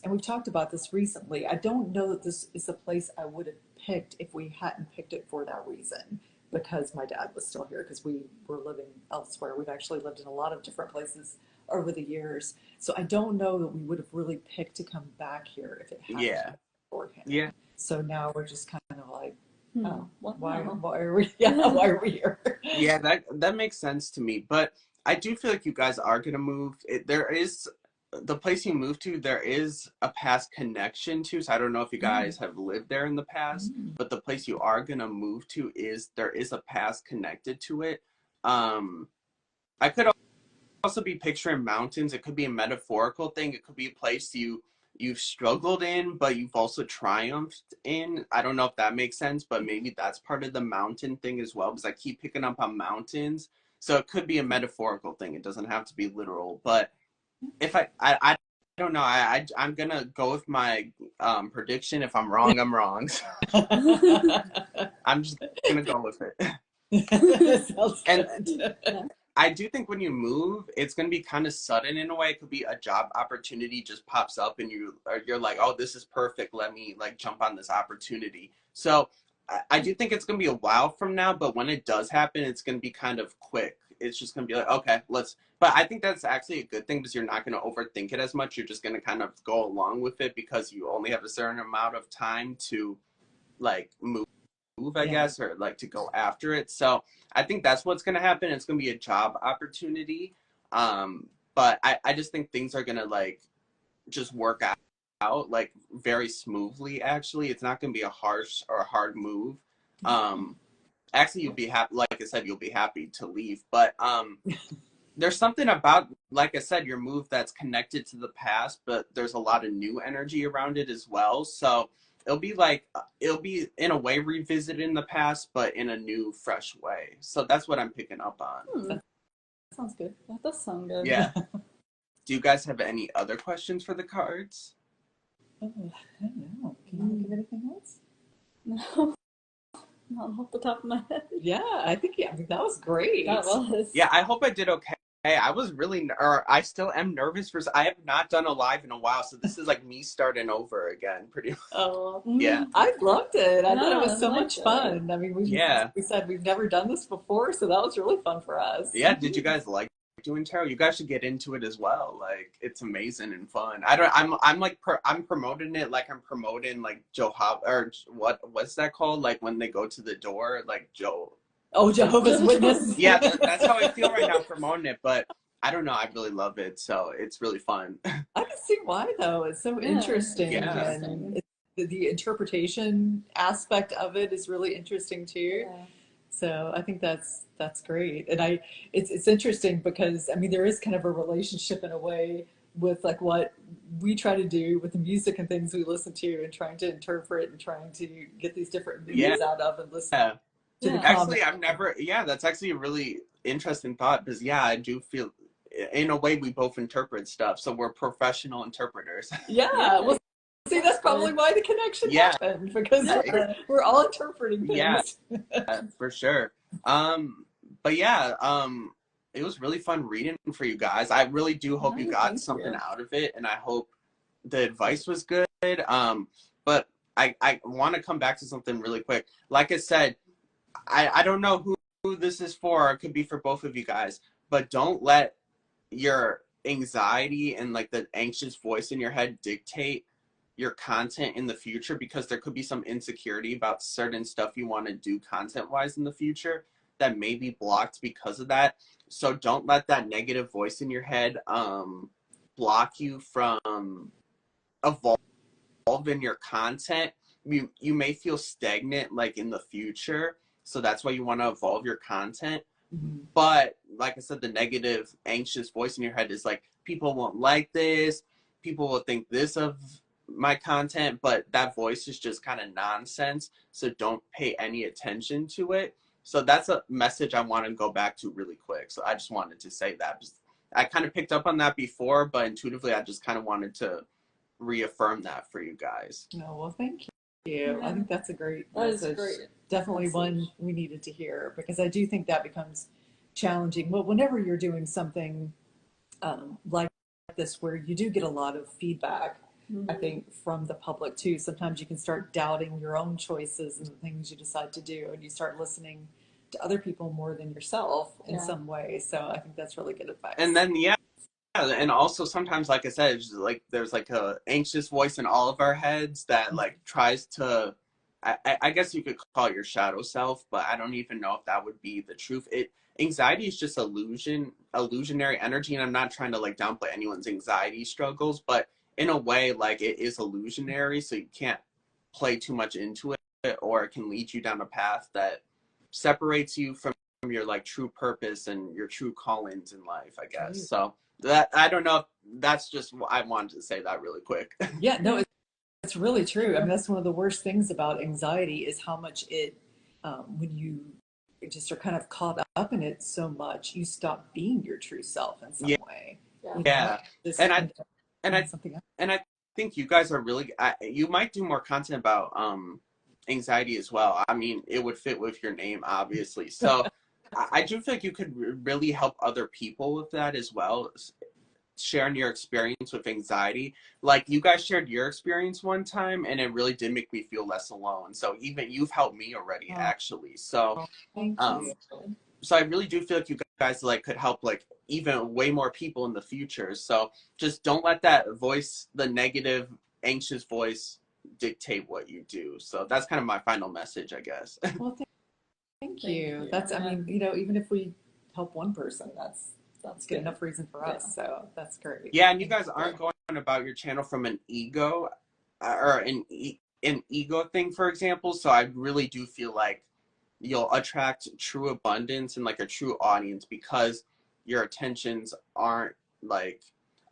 Speaker 2: and we've talked about this recently. I don't know that this is the place I would have picked if we hadn't picked it for that reason, because my dad was still here, because we were living elsewhere. We've actually lived in a lot of different places over the years. So I don't know that we would have really picked to come back here if it hadn't
Speaker 1: Yeah.
Speaker 2: been for him.
Speaker 1: Yeah.
Speaker 2: So now we're just kind of like, oh, why
Speaker 3: Wow.
Speaker 2: are we? Yeah, why are we here?
Speaker 1: Yeah, that makes sense to me. But I do feel like you guys are gonna move. There is the place you moved to. There is a past connection to. So I don't know if you guys have lived there in the past, but the place you are gonna move to there is a past connected to it. I could also be picturing mountains. It could be a metaphorical thing. It could be a place you've struggled in, but you've also triumphed in. I don't know if that makes sense, but maybe that's part of the mountain thing as well, because I keep picking up on mountains. So it could be a metaphorical thing. It doesn't have to be literal. But if I don't know. I'm gonna go with my prediction. If I'm wrong, I'm wrong. I'm just gonna go with it.
Speaker 2: Sounds
Speaker 1: And
Speaker 2: good.
Speaker 1: I do think when you move, it's going to be kind of sudden in a way. It could be a job opportunity just pops up and you're like, oh, this is perfect. Let me like jump on this opportunity. So I do think it's going to be a while from now, but when it does happen, it's going to be kind of quick. It's just going to be like, okay, but I think that's actually a good thing, because you're not going to overthink it as much. You're just going to kind of go along with it, because you only have a certain amount of time to like move, I guess, or like to go after it. So I think that's what's going to happen. It's going to be a job opportunity. But I just think things are going to like just work out like very smoothly. Actually, it's not going to be a harsh or a hard move. Actually, you'll be happy. Like I said, you'll be happy to leave. But there's something about, like I said, your move that's connected to the past, but there's a lot of new energy around it as well. So it'll be in a way revisited in the past, but in a new, fresh way. So that's what I'm picking up on.
Speaker 2: That sounds good.
Speaker 3: That does sound good.
Speaker 1: Yeah. Do you guys have any other questions for the cards?
Speaker 2: Oh, I don't know. Can you think of anything else?
Speaker 3: No, not off the top of my head.
Speaker 2: Yeah, I think that was great.
Speaker 3: That was.
Speaker 1: Yeah, I hope I did okay. I was really, or I still am nervous for. I have not done a live in a while, so this is like me starting over again, pretty much.
Speaker 2: Oh,
Speaker 1: Yeah.
Speaker 2: I loved it. I thought it
Speaker 3: Yeah,
Speaker 2: was so
Speaker 3: I
Speaker 2: much
Speaker 3: liked it.
Speaker 2: fun. I mean, we said we've never done this before, so that was really fun for us.
Speaker 1: Yeah, did you guys like doing tarot? You guys should get into it as well. Like, it's amazing and fun. I'm like I'm promoting it like I'm promoting like or what's that called? Like when they go to the door, like Joe.
Speaker 2: Oh, Jehovah's Witness.
Speaker 1: Yeah, that's how I feel right now promoting it, but I don't know, I really love it, so it's really fun.
Speaker 2: I can see why though. It's so interesting.
Speaker 1: Yeah.
Speaker 2: And the interpretation aspect of it is really interesting too.
Speaker 3: Yeah.
Speaker 2: So I think that's great. And it's interesting because I mean there is kind of a relationship in a way with like what we try to do with the music and things we listen to and trying to interpret and trying to get these different meanings out of and listen
Speaker 1: Yeah.
Speaker 2: to the
Speaker 1: Actually,
Speaker 2: comments.
Speaker 1: that's actually a really interesting thought because I do feel in a way we both interpret stuff, so we're professional interpreters.
Speaker 2: Yeah. Well, see, that's probably why the connection happened because we're all interpreting things.
Speaker 1: Yeah, for sure. But yeah, it was really fun reading for you guys. I really do hope you got something out of it, and I hope the advice was good. But I want to come back to something really quick. Like I said, I don't know who this is for. It could be for both of you guys, but don't let your anxiety and like the anxious voice in your head dictate your content in the future, because there could be some insecurity about certain stuff you want to do content wise in the future that may be blocked because of that. So don't let that negative voice in your head block you from evolving your content. You may feel stagnant like in the future, so that's why you want to evolve your content. But like I said, the negative anxious voice in your head is like, people won't like this, people will think this of my content, but that voice is just kind of nonsense, so don't pay any attention to it. So that's a message I want to go back to really quick. So I just wanted to say that. I kind of picked up on that before, but intuitively I just kind of wanted to reaffirm that for you guys.
Speaker 2: Oh, well, thank you. Yeah. I think that's a great message. Definitely one we needed to hear, because I do think that becomes challenging. Well, whenever you're doing something like this, where you do get a lot of feedback, I think from the public too, sometimes you can start doubting your own choices and the things you decide to do, and you start listening to other people more than yourself in some way. So I think that's really good advice.
Speaker 1: And then and also sometimes, like I said, it's just like there's like a anxious voice in all of our heads that like tries to, I guess you could call it your shadow self, but I don't even know if that would be the truth. Anxiety is just illusionary energy, and I'm not trying to like downplay anyone's anxiety struggles, but in a way, like, it is illusionary, so you can't play too much into it, or it can lead you down a path that separates you from your like true purpose and your true callings in life, I guess. So that, I don't know, that's just, I wanted to say that really quick.
Speaker 2: Yeah, no, it's really true. I mean, that's one of the worst things about anxiety is how much it, when you just are kind of caught up in it so much, you stop being your true self in some way.
Speaker 1: Yeah. And I think you guys are really, you might do more content about anxiety as well. I mean, it would fit with your name, obviously. So I do feel like you could really help other people with that as well, sharing your experience with anxiety. Like, you guys shared your experience one time, and it really did make me feel less alone. So even you've helped me already, actually. So
Speaker 2: thank you.
Speaker 1: So I really do feel like you guys like could help like even way more people in the future. So just don't let that voice, the negative, anxious voice, dictate what you do. So that's kind of my final message, I guess.
Speaker 2: Well, thank you. That's, I mean, you know, even if we help one person, that's good enough reason for us. So that's great.
Speaker 1: Yeah, and you guys aren't going about your channel from an ego or an ego thing, for example. So I really do feel like you'll attract true abundance and like a true audience, because your intentions aren't like,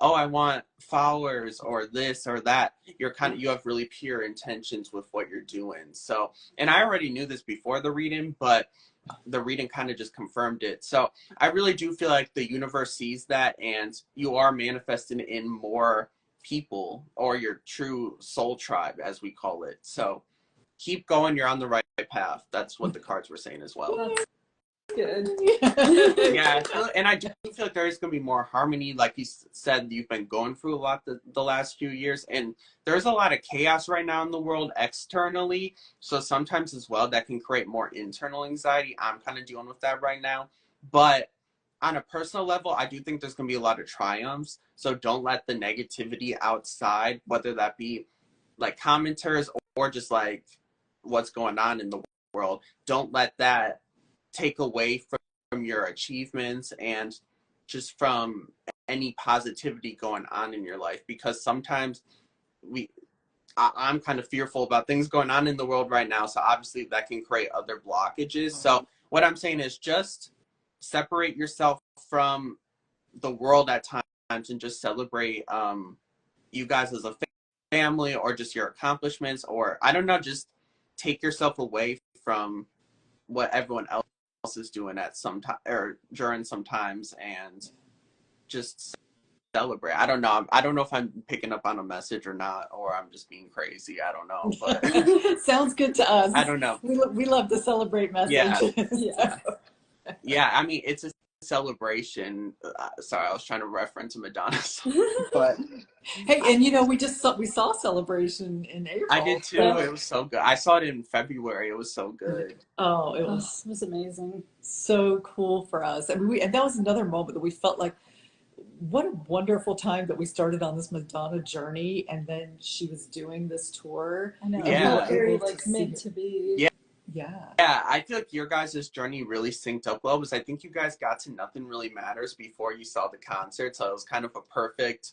Speaker 1: oh, I want followers or this or that. You have really pure intentions with what you're doing. So, and I already knew this before the reading, but the reading kind of just confirmed it. So I really do feel like the universe sees that, and you are manifesting in more people, or your true soul tribe, as we call it. So keep going. You're on the right path. That's what the cards were saying as well.
Speaker 3: That's good.
Speaker 1: Yeah, and I do feel like there is going to be more harmony. Like you said, you've been going through a lot the last few years, and there's a lot of chaos right now in the world externally. So sometimes as well, that can create more internal anxiety. I'm kind of dealing with that right now. But on a personal level, I do think there's going to be a lot of triumphs. So don't let the negativity outside, whether that be like commenters or just like what's going on in the world, don't let that take away from your achievements and just from any positivity going on in your life, because sometimes I'm kind of fearful about things going on in the world right now, so obviously that can create other blockages. So what I'm saying is just separate yourself from the world at times and just celebrate you guys as a family, or just your accomplishments, or I don't know, just take yourself away from what everyone else is doing at some time or during some times, and just celebrate. I don't know if I'm picking up on a message or not, or I'm just being crazy. I don't know, but
Speaker 2: sounds good to us.
Speaker 1: I don't know.
Speaker 2: We love to celebrate messages.
Speaker 1: Yeah, I mean, it's a celebration. Sorry, I was trying to reference Madonna song, but
Speaker 2: hey, and you know, we saw Celebration in April.
Speaker 1: I did too. It was so good. I saw it in February. It was so good.
Speaker 2: Oh, it
Speaker 3: was amazing.
Speaker 2: So cool for us. And that was another moment that we felt like, what a wonderful time that we started on this Madonna journey, and then she was doing this tour.
Speaker 3: I know.
Speaker 1: Yeah.
Speaker 3: Very like meant to be.
Speaker 1: Yeah.
Speaker 2: Yeah,
Speaker 1: I feel like your guys' journey really synced up well, because I think you guys got to Nothing Really Matters before you saw the concert, so it was kind of a perfect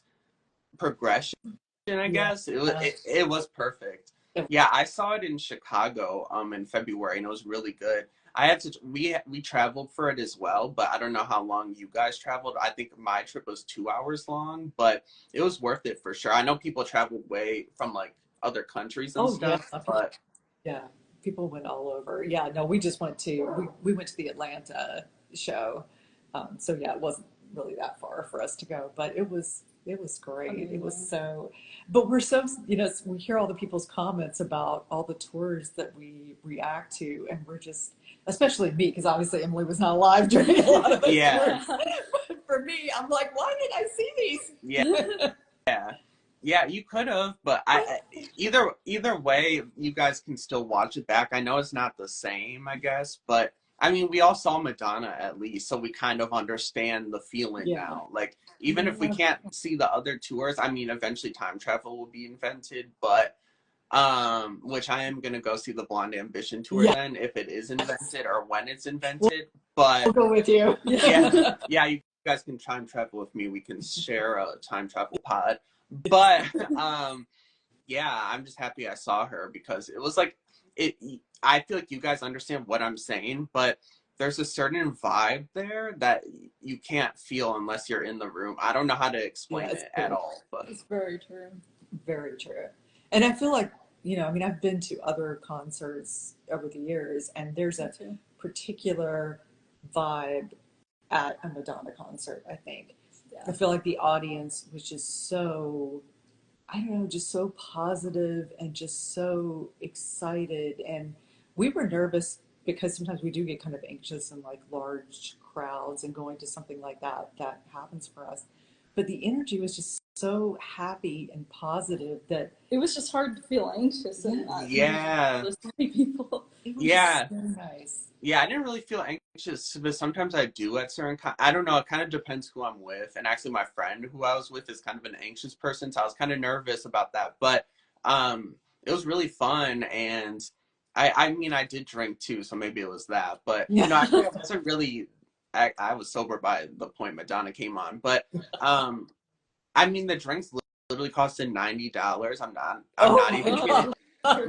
Speaker 1: progression, I guess. It was perfect. Yeah, I saw it in Chicago in February, and it was really good. We traveled for it as well, but I don't know how long you guys traveled. I think my trip was 2 hours long, but it was worth it for sure. I know people traveled way from like other countries and stuff, but
Speaker 2: yeah, people went all over. Yeah, no, we just went to we went to the Atlanta show, so yeah, it wasn't really that far for us to go, but it was great.
Speaker 3: Amazing.
Speaker 2: It was so, but we're so, you know, we hear all the people's comments about all the tours that we react to, and we're just, especially me, because obviously Emily was not alive during a lot of those tours. But for me, I'm like, why did I see these?
Speaker 1: Yeah, you could have, but either way, you guys can still watch it back. I know it's not the same, I guess, but I mean, we all saw Madonna at least, so we kind of understand the feeling now. Like, even if we can't see the other tours, I mean, eventually time travel will be invented, but which I am gonna go see the Blonde Ambition tour then, if it is invented or when it's invented. But
Speaker 2: we'll go with you.
Speaker 1: Yeah, you guys can time travel with me. We can share a time travel pod. But yeah, I'm just happy I saw her, because it was like I feel like you guys understand what I'm saying, but there's a certain vibe there that you can't feel unless you're in the room. I don't know how to explain it at all, but
Speaker 3: it's very true.
Speaker 2: Very true. And I feel like, you know, I mean, I've been to other concerts over the years, and there's a particular vibe at a Madonna concert, I think. I feel like the audience was just so, I don't know, just so positive and just so excited. And we were nervous because sometimes we do get kind of anxious in like large crowds, and going to something like that happens for us. But the energy was just so happy and positive that
Speaker 3: it was just hard to feel anxious and
Speaker 1: there's
Speaker 3: so many people.
Speaker 2: It was so nice.
Speaker 1: Yeah, I didn't really feel anxious, but sometimes I do at certain I don't know, it kind of depends who I'm with. And actually my friend who I was with is kind of an anxious person, so I was kind of nervous about that. But it was really fun, and I mean, I did drink too, so maybe it was that. But you know, I wasn't really I was sober by the point Madonna came on. But I mean, the drinks literally costed $90. I'm not even kidding.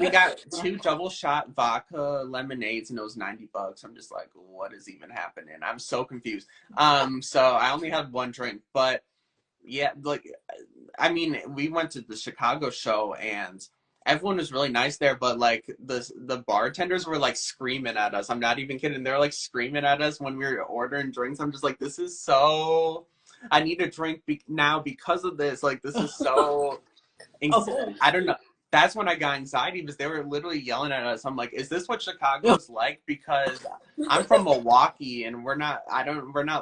Speaker 1: We got 2 double shot vodka lemonades, and it was $90. I'm just like, what is even happening? I'm so confused. So I only had 1 drink, but yeah, like, I mean, we went to the Chicago show, and everyone was really nice there, but like the bartenders were like screaming at us. I'm not even kidding. They're like screaming at us when we were ordering drinks. I'm just like, this is so, I need a drink now because of this. Like, this is so I don't know. that's when I got anxiety because they were literally yelling at us. I'm like, is this what Chicago's like? Because I'm from Milwaukee and we're not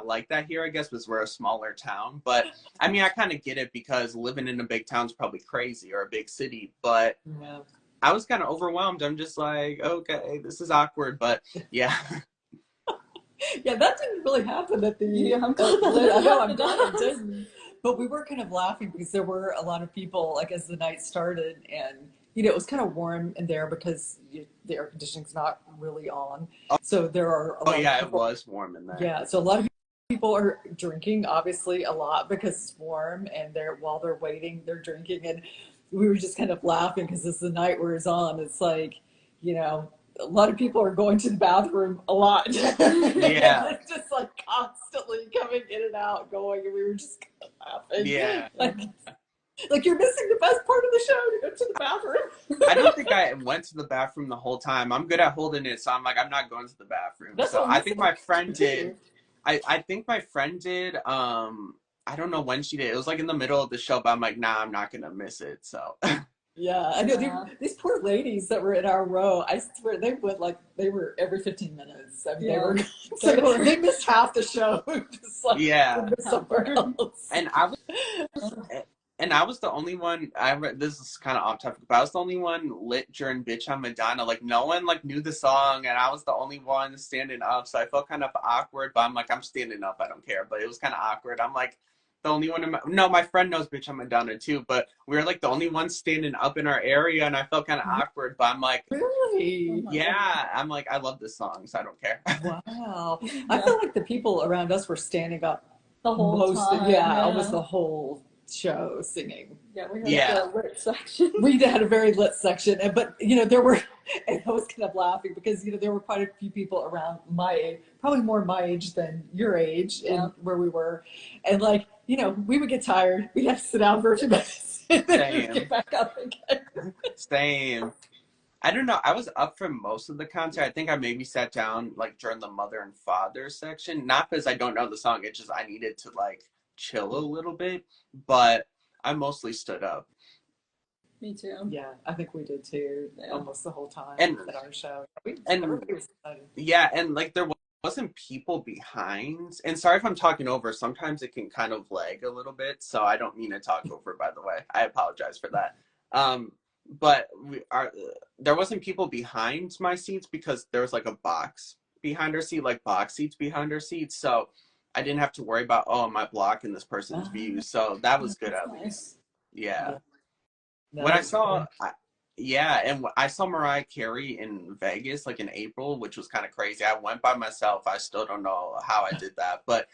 Speaker 1: like that here, I guess, because we're a smaller town. But I mean, I kind of get it because living in a big town is probably crazy, or a big city. But
Speaker 2: Yeah.
Speaker 1: I was kind of overwhelmed. I'm just like, okay, this is awkward. But yeah.
Speaker 2: Yeah, that didn't really happen at the.
Speaker 3: Yeah, I'm
Speaker 2: I know, I'm glad it
Speaker 3: does.
Speaker 2: didn't. But we were kind of laughing because there were a lot of people, like as the night started, and you know, it was kind of warm in there because the air conditioning's not really on. So there are a
Speaker 1: Oh
Speaker 2: lot
Speaker 1: yeah,
Speaker 2: of
Speaker 1: it
Speaker 2: people.
Speaker 1: was warm in there.
Speaker 2: Yeah, so a lot of people are drinking, obviously, a lot because it's warm, and while they're waiting, they're drinking, and we were just kind of laughing because as the night wears on, it's like, you know, a lot of people are going to the bathroom a lot.
Speaker 1: Yeah.
Speaker 2: It's just like constantly coming in and out, going, and we were just kind of laughing.
Speaker 1: Yeah.
Speaker 2: Like you're missing the best part of the show to go to the bathroom.
Speaker 1: I don't think I went to the bathroom the whole time. I'm good at holding it, so I'm like, I'm not going to the bathroom.
Speaker 2: That's
Speaker 1: So
Speaker 2: what
Speaker 1: I
Speaker 2: we
Speaker 1: think
Speaker 2: said
Speaker 1: my friend
Speaker 2: too.
Speaker 1: did. I think my friend did. I don't know when she did. It was like in the middle of the show, but I'm like, nah, I'm not gonna miss it. So
Speaker 2: Yeah, I know
Speaker 3: Yeah.
Speaker 2: these poor ladies that were in our row. I swear they were every 15 minutes. I mean,
Speaker 3: Yeah.
Speaker 2: they were so they missed half the show, just like
Speaker 1: yeah,
Speaker 2: somewhere else.
Speaker 1: and I was the only one. This is kind of off topic, but I was the only one lit during "Bitch I'm Madonna." Like no one like knew the song, and I was the only one standing up. So I felt kind of awkward. But I'm like, I'm standing up. I don't care. But it was kind of awkward. I'm like the only one. My friend knows "Bitch I'm Madonna" too, but we were like the only ones standing up in our area, and I felt kind of awkward. But I'm like,
Speaker 2: Really?
Speaker 1: yeah. I'm like, I love this song, so I don't care.
Speaker 2: Wow.
Speaker 3: Yeah.
Speaker 2: I feel like the people around us were standing up
Speaker 3: The whole
Speaker 2: most,
Speaker 3: time.
Speaker 2: yeah, almost the whole show singing.
Speaker 3: Yeah, we had
Speaker 1: Yeah.
Speaker 3: the lit section.
Speaker 2: We had a very lit section, but you know there were, and I was kind of laughing because you know there were quite a few people around my age, probably more my age than your age,
Speaker 3: Yeah.
Speaker 2: and where we were, and like you know we would get tired, we'd have to sit down for a few minutes, and then we'd
Speaker 1: Same.
Speaker 2: get back up again.
Speaker 1: Same. I don't know. I was up for most of the concert. I think I maybe sat down like during the mother and father section. Not because I don't know the song. It's just I needed to like chill a little bit. But I mostly stood up.
Speaker 3: Me too.
Speaker 2: Yeah, I think we did too,
Speaker 3: Yeah.
Speaker 2: almost the whole time
Speaker 1: And-
Speaker 2: at our show.
Speaker 1: and-
Speaker 2: Everybody was excited.
Speaker 1: Yeah, and like there wasn't people behind. And sorry if I'm talking over. Sometimes it can kind of lag a little bit. So I don't mean to talk over, by the way. I apologize for that. But there wasn't people behind my seats because there was like a box behind our seat, like box seats behind our seats. So I didn't have to worry about, oh, am I blocking this person's view? So that was good at
Speaker 3: That's
Speaker 1: least. Yeah.
Speaker 2: No,
Speaker 1: When I
Speaker 2: that was
Speaker 1: saw,
Speaker 2: good.
Speaker 1: and I saw Mariah Carey in Vegas, like in April, which was kind of crazy. I went by myself. I still don't know how I did that. But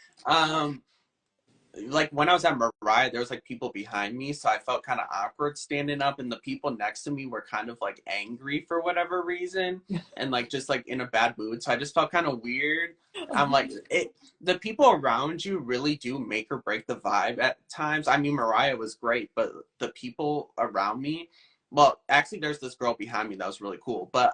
Speaker 1: like when I was at Mariah, there was like people behind me, so I felt kind of awkward standing up, and the people next to me were kind of like angry for whatever reason, and like just like in a bad mood. So I just felt kind of weird. I'm like, the people around you really do make or break the vibe at times. I mean, Mariah was great, but the people around me, well, actually, there's this girl behind me that was really cool, but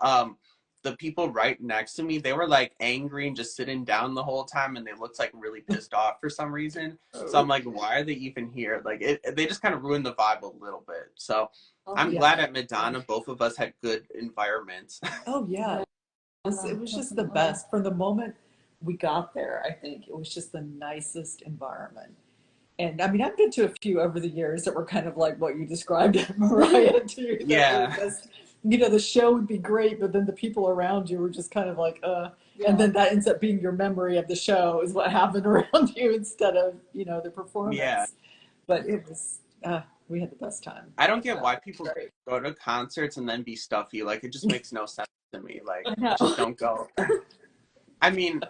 Speaker 1: the people right next to me, they were like angry and just sitting down the whole time, and they looked like really pissed off for some reason. So I'm like, why are they even here? Like they just kind of ruined the vibe a little bit. So I'm
Speaker 2: yeah.
Speaker 1: glad at Madonna both of us had good environments.
Speaker 2: Oh yeah, it was just the best from the moment we got there. I think it was just the nicest environment. And I mean, I've been to a few over the years that were kind of like what you described, Mariah, too. that
Speaker 1: Yeah.
Speaker 2: were just, you know, the show would be great, but then the people around you were just kind of like, and then that ends up being your memory of the show is what happened around you instead of, you know, the performance.
Speaker 1: Yeah.
Speaker 2: But it was, we had the best time.
Speaker 1: I don't get why people
Speaker 2: Great.
Speaker 1: go to concerts and then be stuffy. Like, it just makes no sense to me. Like,
Speaker 3: I know.
Speaker 1: just don't go. I mean,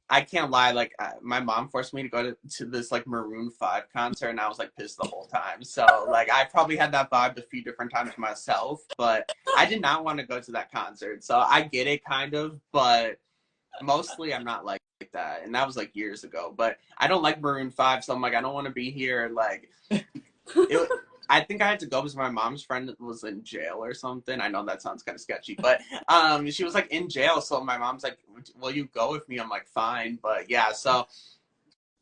Speaker 1: I can't lie. Like, my mom forced me to go to this like Maroon 5 concert, and I was like pissed the whole time. So like, I probably had that vibe a few different times myself, but I did not want to go to that concert. So I get it kind of, but mostly I'm not like that. And that was like years ago. But I don't like Maroon 5, so I'm like, I don't want to be here. Like, I think I had to go because my mom's friend was in jail or something. I know that sounds kind of sketchy, but she was like in jail. So my mom's like, will you go with me? I'm like, fine. But yeah, so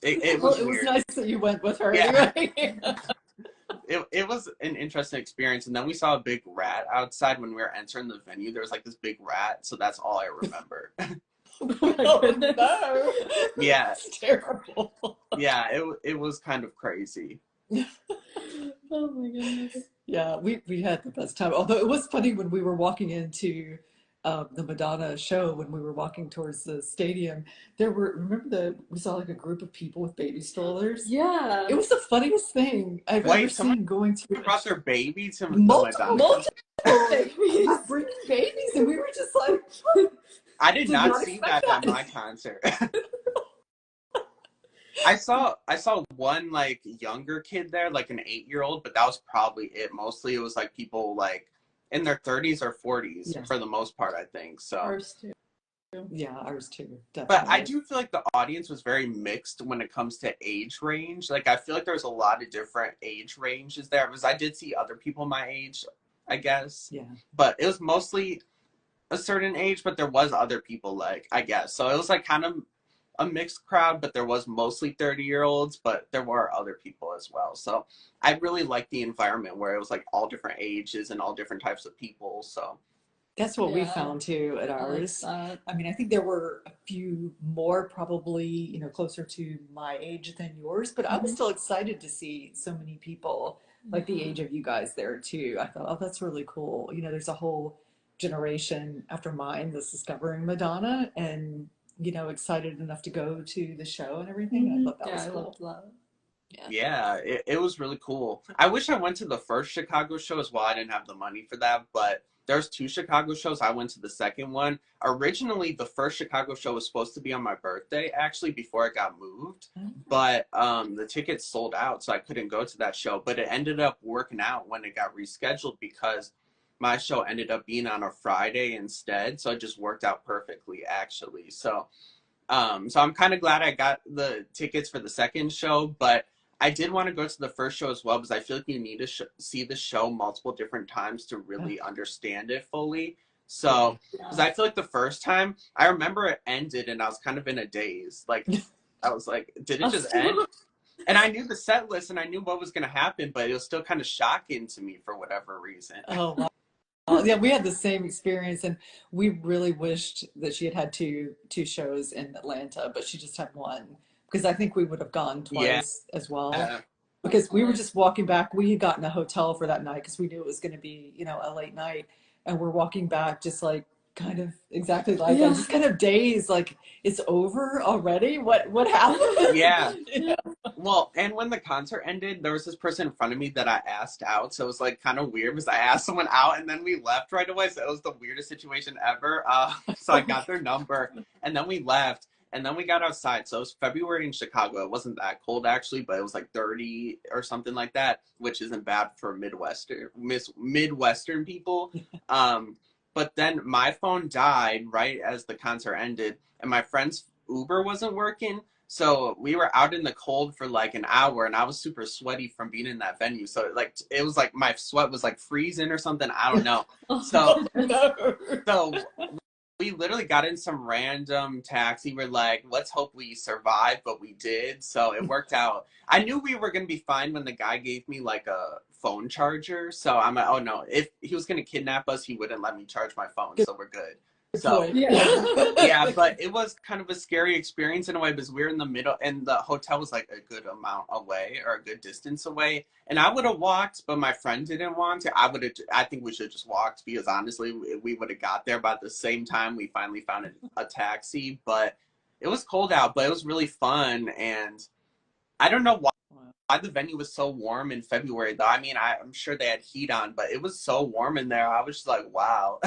Speaker 1: it was weird.
Speaker 2: It was nice that you went with her
Speaker 1: Yeah.
Speaker 2: anyway.
Speaker 1: it was an interesting experience. And then we saw a big rat outside when we were entering the venue. There was like this big rat, so that's all I remember.
Speaker 3: Oh my goodness.
Speaker 2: No.
Speaker 1: Yeah.
Speaker 2: It's terrible.
Speaker 1: Yeah, it was kind of crazy.
Speaker 3: Oh my goodness.
Speaker 2: Yeah, we had the best time. Although it was funny when we were walking into the Madonna show, when we were walking towards the stadium, we saw like a group of people with baby strollers.
Speaker 3: Yeah.
Speaker 2: It was the funniest thing I've ever seen going to
Speaker 1: brought their baby to
Speaker 2: multiple
Speaker 3: babies.
Speaker 2: bringing babies, and we were just like,
Speaker 1: I did not see that at my concert. I saw one like younger kid there, like an 8-year-old, but that was probably it. Mostly it was like people like in their 30s or 40s for the most part, I think. So
Speaker 3: Ours too.
Speaker 2: Yeah, ours too. Definitely.
Speaker 1: But I do feel like the audience was very mixed when it comes to age range. Like I feel like there's a lot of different age ranges there, because I did see other people my age, I guess.
Speaker 2: Yeah.
Speaker 1: But it was mostly a certain age, but there was other people, like, I guess. So it was like kind of a mixed crowd, but there was mostly 30-year-olds, but there were other people as well. So I really liked the environment where it was like all different ages and all different types of people. So
Speaker 2: that's what we found too at ours. I mean, I think there were a few more probably, you know, closer to my age than yours, but I was still excited to see so many people like the age of you guys there too. I thought, oh, that's really cool. You know, there's a whole generation after mine that's discovering Madonna and, you know, excited enough to go to the show and everything. I thought that was cool.
Speaker 3: I loved that.
Speaker 1: Yeah, it was really cool. I wish I went to the first Chicago show as well. I didn't have the money for that, but there's 2 Chicago shows. I went to the second one. Originally, the first Chicago show was supposed to be on my birthday, actually, before it got moved. But the tickets sold out, so I couldn't go to that show. But it ended up working out when it got rescheduled, because my show ended up being on a Friday instead. So it just worked out perfectly, actually. So I'm kind of glad I got the tickets for the second show, but I did want to go to the first show as well, because I feel like you need to see the show multiple different times to really understand it fully. So, because I feel like the first time, I remember it ended and I was kind of in a daze. Like, I was like, did it just end? And I knew the set list and I knew what was going to happen, but it was still kind of shocking to me for whatever reason.
Speaker 2: Oh, wow. Yeah, we had the same experience, and we really wished that she had had two shows in Atlanta, but she just had one, because I think we would have gone twice as well. Because we were just walking back. We had gotten a hotel for that night because we knew it was going to be, you know, a late night, and we're walking back just like kind of exactly like that, just kind of dazed, like it's over already. What happened?
Speaker 1: Yeah. Well, and when the concert ended, there was this person in front of me that I asked out. So it was like kind of weird, because I asked someone out and then we left right away. So it was the weirdest situation ever. So I got their number and then we left and then we got outside. So it was February in Chicago. It wasn't that cold actually, but it was like 30 or something like that, which isn't bad for Midwestern people. But then my phone died right as the concert ended, and my friend's Uber wasn't working. So we were out in the cold for like an hour, and I was super sweaty from being in that venue. So like it was like my sweat was like freezing or something. I don't know. So we literally got in some random taxi. We're like, let's hope we survive, but we did. So it worked out. I knew we were going to be fine when the guy gave me like a phone charger. So I'm like, oh no, if he was going to kidnap us, he wouldn't let me charge my phone. So we're good. So yeah, but it was kind of a scary experience in a way, because we were in the middle and the hotel was like a good amount away, or a good distance away. And I would have walked, but my friend didn't want to. I think we should have just walked, because honestly, we would have got there by the same time we finally found a taxi. But it was cold out, but it was really fun. And I don't know why the venue was so warm in February, though. I mean, I'm sure they had heat on, but it was so warm in there. I was just like, wow.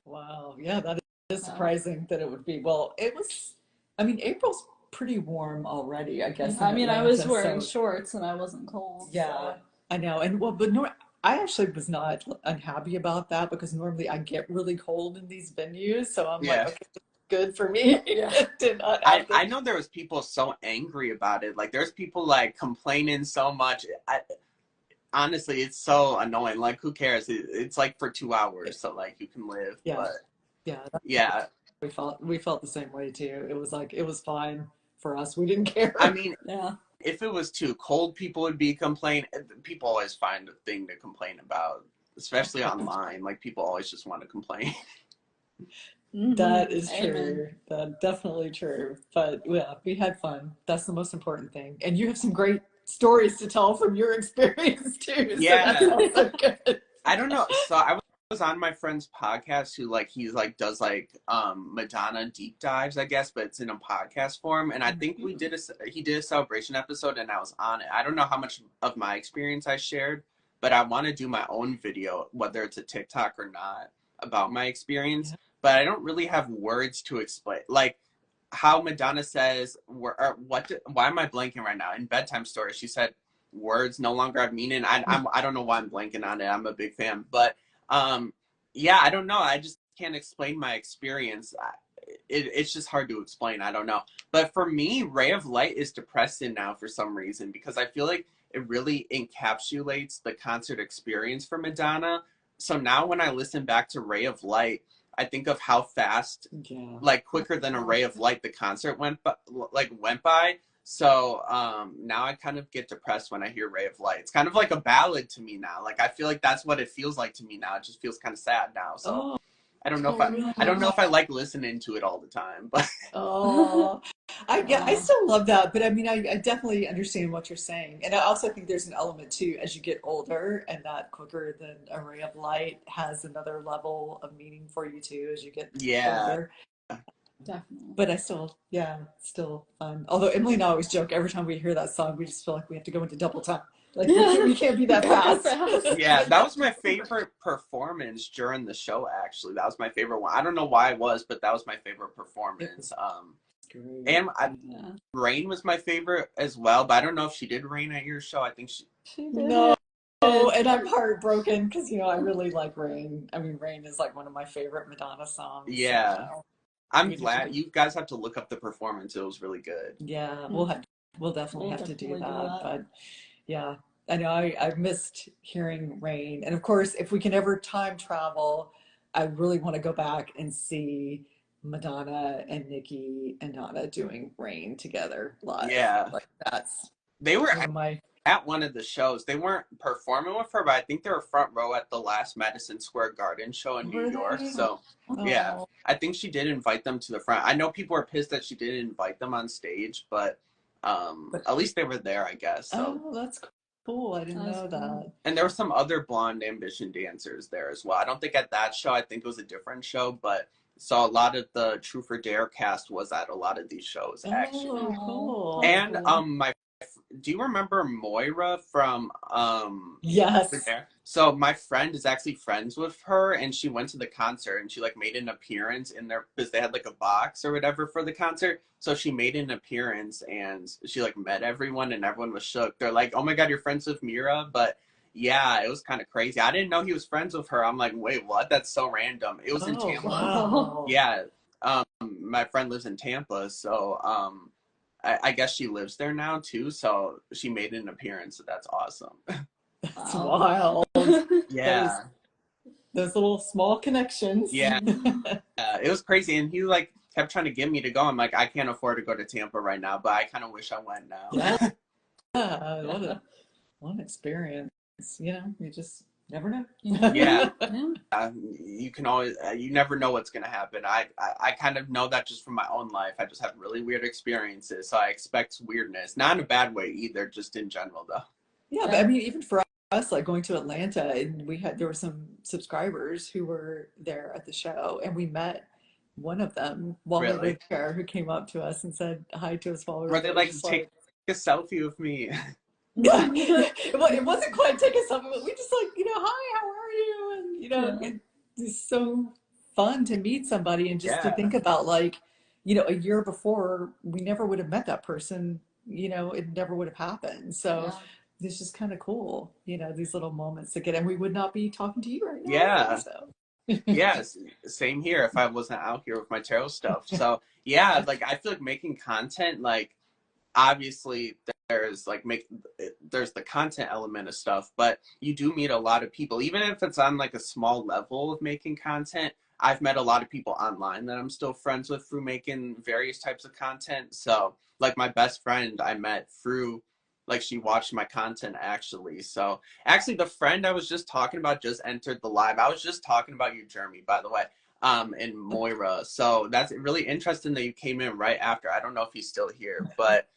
Speaker 2: Wow. Yeah, that is surprising that it would be. Well, it was, I mean, April's pretty warm already, I guess.
Speaker 3: I mean, I was wearing shorts and I wasn't cold.
Speaker 2: Yeah,
Speaker 3: so.
Speaker 2: I know. And well, but I actually was not unhappy about that, because normally I get really cold in these venues. So I'm like, okay, good for me. It did not happen.
Speaker 1: I know there was people so angry about it. Like there's people like complaining so much. Honestly, it's so annoying. Like, who cares? It's like for 2 hours, so like you can live.
Speaker 2: Yeah,
Speaker 1: but
Speaker 2: we felt the same way too. It was like, it was fine for us. We didn't care.
Speaker 1: I mean, if it was too cold, people would be complaining. People always find a thing to complain about, especially online. Like, people always just want to complain.
Speaker 2: That is
Speaker 3: Amen.
Speaker 2: true. That's definitely true. But yeah, we had fun. That's the most important thing. And you have some great stories to tell from your experience too. So
Speaker 1: Yeah.
Speaker 2: that's also good.
Speaker 1: I don't know. So I was on my friend's podcast who like he's like does like Madonna deep dives, I guess, but it's in a podcast form. And I think he did a celebration episode and I was on it. I don't know how much of my experience I shared, but I want to do my own video, whether it's a TikTok or not, about my experience.
Speaker 2: Yeah.
Speaker 1: But I don't really have words to explain. Like how Madonna says, why am I blanking right now? In Bedtime Story, she said, words no longer have meaning. I don't know why I'm blanking on it. I'm a big fan, but yeah, I don't know. I just can't explain my experience. It's just hard to explain. I don't know. But for me, Ray of Light is depressing now for some reason because I feel like it really encapsulates the concert experience for Madonna. So now when I listen back to Ray of Light, I think of how fast, like quicker than a ray of light, the concert went by. So now I kind of get depressed when I hear Ray of Light. It's kind of like a ballad to me now. Like I feel like that's what it feels like to me now. It just feels kind of sad now. So I don't know if I like listening to it all the time. But
Speaker 2: I still love that. But I mean, I definitely understand what you're saying, and I also think there's an element too as you get older, and that quicker than a ray of light has another level of meaning for you too as you get older.
Speaker 3: Definitely.
Speaker 2: But I still, still fun. Although Emily and I always joke every time we hear that song, we just feel like we have to go into double time. Like we can't be that fast.
Speaker 1: Yeah, that was my favorite performance during the show. Actually, that was my favorite one. I don't know why it was, but that was my favorite performance. And Rain was my favorite as well. But I don't know if she did Rain at your show. I think she
Speaker 3: did.
Speaker 2: No. Oh, and I'm heartbroken because I really like Rain. I mean, Rain is like one of my favorite Madonna songs.
Speaker 1: Yeah. I'm glad you guys have to look up the performance. It was really good.
Speaker 2: Yeah, we'll definitely have to do that. But yeah, I know I missed hearing Rain. And of course, if we can ever time travel, I really want to go back and see Madonna and Nikki and Donna doing Rain together live.
Speaker 1: Yeah.
Speaker 2: Like
Speaker 1: they were at one of the shows. They weren't performing with her, but I think they were front row at the last Madison Square Garden show in New York. So yeah, I think she did invite them to the front. I know people are pissed that she didn't invite them on stage, but at least they were there, I guess. So.
Speaker 2: Oh, that's cool. I didn't know that.
Speaker 1: And there were some other Blonde Ambition dancers there as well. I don't think at that show. I think it was a different show, but so a lot of the Truth or Dare cast was at a lot of these shows actually.
Speaker 2: Oh, cool.
Speaker 1: And do you remember Moira from
Speaker 2: Yes.
Speaker 1: So my friend is actually friends with her, and she went to the concert and she like made an appearance in there because they had like a box or whatever for the concert. So she made an appearance and she like met everyone and everyone was shook. They're like, "Oh my God, you're friends with Mira?" But yeah, it was kind of crazy. I didn't know he was friends with her. I'm like, wait, what? That's so random. It was in Tampa.
Speaker 2: Wow.
Speaker 1: Yeah. My friend lives in Tampa, so I guess she lives there now too, so she made an appearance, so that's awesome.
Speaker 2: That's wild.
Speaker 1: Yeah.
Speaker 2: Those little small connections.
Speaker 1: Yeah. It was crazy, and he like kept trying to get me to go. I'm like, I can't afford to go to Tampa right now, but I kind of wish I went now.
Speaker 2: Yeah. What an experience. You just never know.
Speaker 1: Yeah. You can always, you never know what's going to happen. I kind of know that just from my own life. I just have really weird experiences, so I expect weirdness. Not in a bad way either, just in general though.
Speaker 2: Yeah, but I mean, even for us, like going to Atlanta, and there were some subscribers who were there at the show, and we met one of them while we were there who came up to us and said hi to us while we were there.
Speaker 1: Were they like, take a selfie with me?
Speaker 2: Yeah, it wasn't quite take a selfie, but we just like, hi, how are you? And it's so fun to meet somebody and just to think about like, a year before we never would have met that person, it never would have happened. So it's just kind of cool, these little moments to get, and we would not be talking to you right now.
Speaker 1: Yeah.
Speaker 2: So.
Speaker 1: Yes, same here if I wasn't out here with my tarot stuff. So yeah, like I feel like making content, like obviously there's the content element of stuff, but you do meet a lot of people, even if it's on like a small level of making content. I've met a lot of people online that I'm still friends with through making various types of content. So like my best friend I met through like she watched my content actually. So actually the friend I was just talking about just entered the live. I was just talking about you, Jeremy, by the way, and Moira. So that's really interesting that you came in right after. I don't know if he's still here, but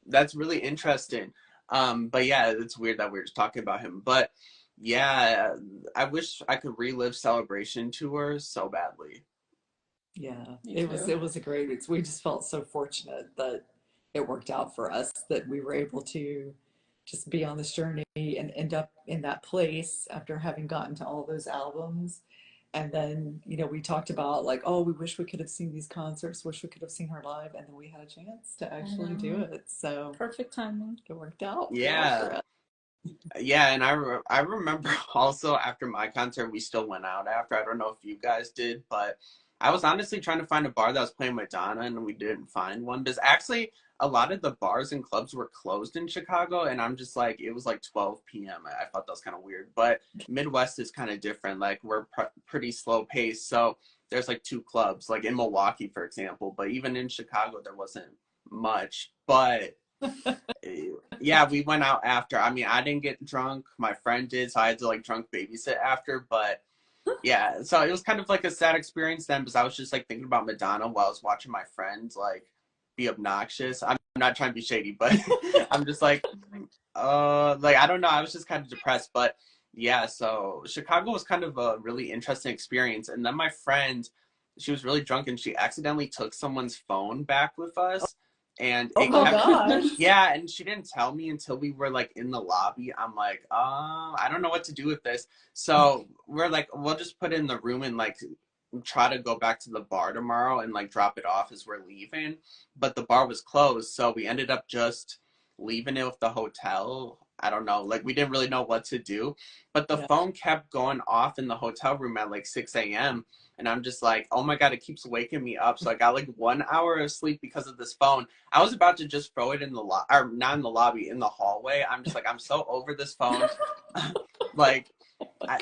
Speaker 1: that's really interesting. But yeah, it's weird that we were just talking about him. But yeah, I wish I could relive Celebration Tour so badly.
Speaker 2: Yeah,
Speaker 3: Me
Speaker 2: it was
Speaker 3: too.
Speaker 2: it was a great. We just felt so fortunate that it worked out for us that we were able to just be on this journey and end up in that place after having gotten to all those albums. And then, we talked about like, oh, we wish we could have seen these concerts, wish we could have seen her live, and then we had a chance to
Speaker 3: I
Speaker 2: actually do
Speaker 3: know.
Speaker 2: it. So
Speaker 3: Perfect timing.
Speaker 2: it worked out well
Speaker 1: Yeah.
Speaker 2: for us.
Speaker 1: Yeah, and I remember also after my concert, we still went out after. I don't know if you guys did, but I was honestly trying to find a bar that was playing Madonna, and we didn't find one. Because actually, a lot of the bars and clubs were closed in Chicago, and I'm just like, it was like 12 p.m. I thought that was kind of weird. But Midwest is kind of different. Like, we're pretty slow paced. So there's like two clubs, like in Milwaukee, for example. But even in Chicago, there wasn't much. But yeah, we went out after. I mean, I didn't get drunk. My friend did, so I had to like drunk babysit after. But yeah, so it was kind of like a sad experience then because I was just like thinking about Madonna while I was watching my friends like be obnoxious. I'm not trying to be shady, but I'm just like I don't know. I was just kind of depressed, but yeah. So Chicago was kind of a really interesting experience. And then my friend, she was really drunk and she accidentally took someone's phone back with us, and
Speaker 2: Oh
Speaker 1: it
Speaker 2: my
Speaker 3: Oh
Speaker 1: kept
Speaker 2: gosh.
Speaker 3: goodness.
Speaker 1: yeah, and she didn't tell me until we were like in the lobby. I'm like, I don't know what to do with this. So we're like, we'll just put it in the room and like try to go back to the bar tomorrow and like drop it off as we're leaving. But the bar was closed, so we ended up just leaving it with the hotel. I don't know, like we didn't really know what to do. But the
Speaker 2: Yeah.
Speaker 1: phone kept going off in the hotel room at like 6 a.m. And I'm just like, oh my God, it keeps waking me up. So I got like 1 hour of sleep because of this phone. I was about to just throw it in the or not in the lobby, in the hallway. I'm just like, I'm so over this phone. Like, I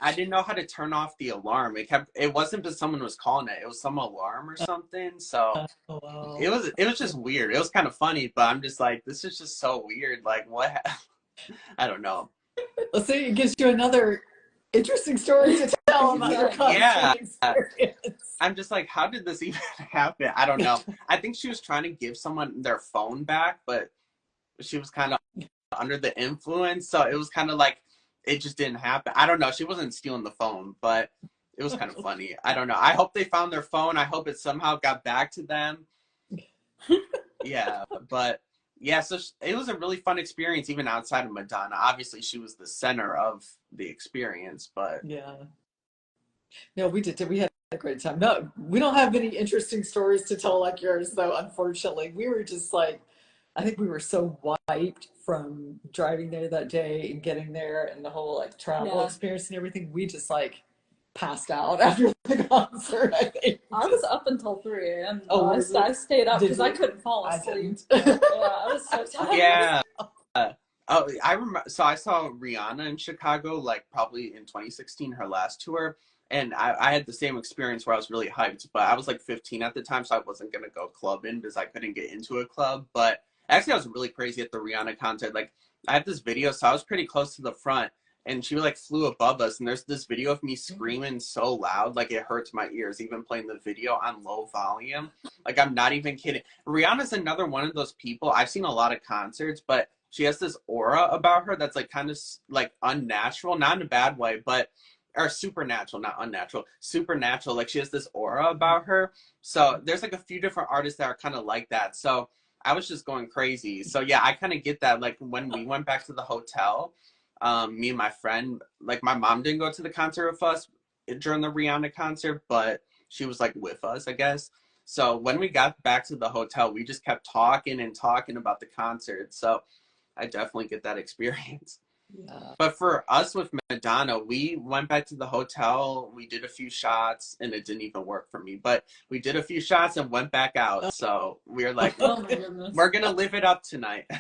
Speaker 1: I didn't know how to turn off the alarm. It wasn't because someone was calling it. It was some alarm or something. So
Speaker 2: Oh, wow.
Speaker 1: it was just weird. It was kind of funny, but I'm just like, this is just so weird. Like what? I don't know.
Speaker 2: Let's see, it gives you another interesting story to tell about your
Speaker 3: Exactly.
Speaker 1: Yeah.
Speaker 2: concert experience.
Speaker 1: I'm just like, how did this even happen? I don't know. I think she was trying to give someone their phone back, but she was kind of under the influence. So it was kind of like it just didn't happen. I don't know. She wasn't stealing the phone, but it was kind of funny. I don't know. I hope they found their phone. I hope it somehow got back to them. Yeah, but yeah, so it was a really fun experience even outside of Madonna. Obviously, she was the center of the experience, but
Speaker 2: Yeah. No, we did. We had a great time. No, we don't have any interesting stories to tell like yours, though, unfortunately. We were just like, I think we were so wiped from driving there that day and getting there and the whole like travel
Speaker 3: Yeah.
Speaker 2: experience and everything. We just like passed out after the concert, I think.
Speaker 3: I was up until 3 a.m.
Speaker 2: Oh,
Speaker 3: though.
Speaker 2: was
Speaker 3: I
Speaker 2: it?
Speaker 3: stayed up
Speaker 2: Did
Speaker 3: because I
Speaker 2: you?
Speaker 3: couldn't fall
Speaker 2: I
Speaker 3: asleep.
Speaker 2: didn't.
Speaker 3: Yeah, I was so tired.
Speaker 1: yeah. Oh, I remember. So I saw Rihanna in Chicago, like probably in 2016, her last tour, and I had the same experience where I was really hyped. But I was like 15 at the time, so I wasn't gonna go clubbing because I couldn't get into a club. But actually, I was really crazy at the Rihanna concert. Like I have this video, so I was pretty close to the front, and she like flew above us. And there's this video of me screaming so loud, like it hurts my ears, even playing the video on low volume. Like I'm not even kidding. Rihanna's another one of those people. I've seen a lot of concerts, but she has this aura about her that's like kind of like unnatural, not in a bad way, but or supernatural, not unnatural, supernatural. Like she has this aura about her. So there's like a few different artists that are kind of like that. So I was just going crazy. So yeah, I kind of get that. Like when we went back to the hotel, me and my friend, like my mom didn't go to the concert with us during the Rihanna concert, but she was like with us, I guess. So when we got back to the hotel, we just kept talking and talking about the concert. So I definitely get that experience.
Speaker 2: Yeah.
Speaker 1: But for us with Madonna, we went back to the hotel, we did a few shots, and it didn't even work for me. But we did a few shots and went back out. So we were like,
Speaker 3: Oh my goodness.
Speaker 1: we're going to live it up tonight.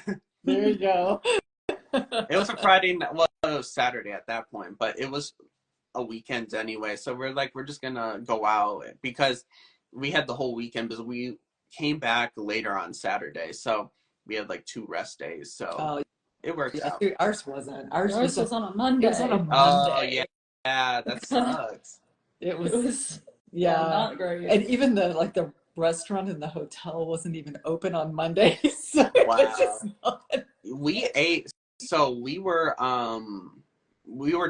Speaker 2: There you go.
Speaker 1: It was a Friday night, well, it was Saturday at that point, but it was a weekend anyway. So we're like, we're just going to go out because we had the whole weekend because we came back later on Saturday. So we had like 2 rest days, so
Speaker 2: Oh,
Speaker 1: it worked
Speaker 2: yeah,
Speaker 1: out.
Speaker 2: ours wasn't. Ours
Speaker 3: Yours was on a
Speaker 2: it
Speaker 3: Monday.
Speaker 2: was on a
Speaker 1: Oh yeah,
Speaker 2: Monday.
Speaker 1: yeah, that sucks.
Speaker 2: It
Speaker 3: It
Speaker 2: was,
Speaker 3: was
Speaker 2: yeah.
Speaker 3: not great.
Speaker 2: And even the restaurant in the hotel wasn't even open on Mondays. So it was
Speaker 1: Wow.
Speaker 2: just not.
Speaker 1: We ate, so we were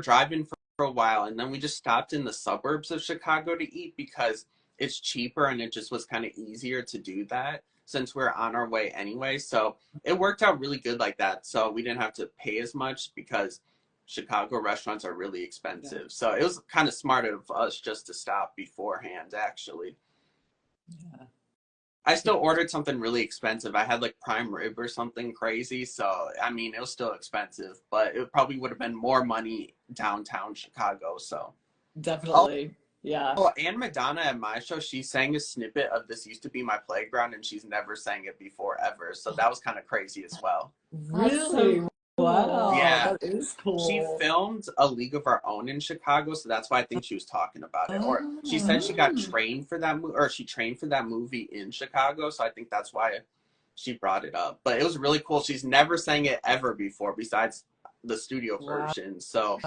Speaker 1: driving for a while, and then we just stopped in the suburbs of Chicago to eat because it's cheaper and it just was kind of easier to do that since we're on our way anyway. So it worked out really good like that. So we didn't have to pay as much because Chicago restaurants are really expensive.
Speaker 2: Yeah.
Speaker 1: So it was kind of smart of us just to stop beforehand, actually.
Speaker 2: Yeah.
Speaker 1: I still ordered something really expensive. I had like prime rib or something crazy. So, I mean, it was still expensive, but it probably would have been more money downtown Chicago. So,
Speaker 2: Definitely. Yeah.
Speaker 1: oh, and Madonna at my show, she sang a snippet of This Used to Be My Playground, and she's never sang it before ever. So that was kind of crazy as well.
Speaker 3: That's so
Speaker 2: Really?
Speaker 3: cool.
Speaker 2: Wow.
Speaker 1: Yeah.
Speaker 2: That is cool.
Speaker 1: She filmed A League of Our Own in Chicago, so that's why I think she was talking about it. Or she said she got trained for that movie, or she trained for that movie in Chicago, so I think that's why she brought it up. But it was really cool. She's never sang it ever before, besides the studio version. So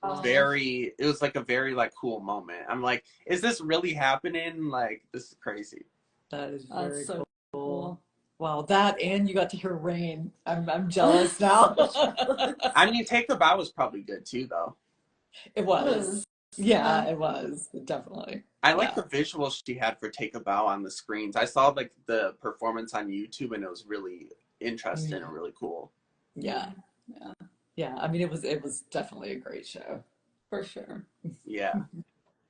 Speaker 1: it was like a very like cool moment. I'm like, is this really happening? Like, this is crazy.
Speaker 2: That is
Speaker 3: That's
Speaker 2: very
Speaker 3: so cool.
Speaker 2: Wow, that and you got to hear rain. I'm jealous now.
Speaker 1: I mean, Take a Bow was probably good too, though.
Speaker 2: It was. Yeah, it was. Definitely.
Speaker 1: I like the visuals she had for Take a Bow on the screens. I saw like the performance on YouTube, and it was really interesting and really cool.
Speaker 2: Yeah.
Speaker 3: Yeah.
Speaker 2: Yeah. I mean, it was definitely a great show.
Speaker 3: For sure.
Speaker 1: Yeah.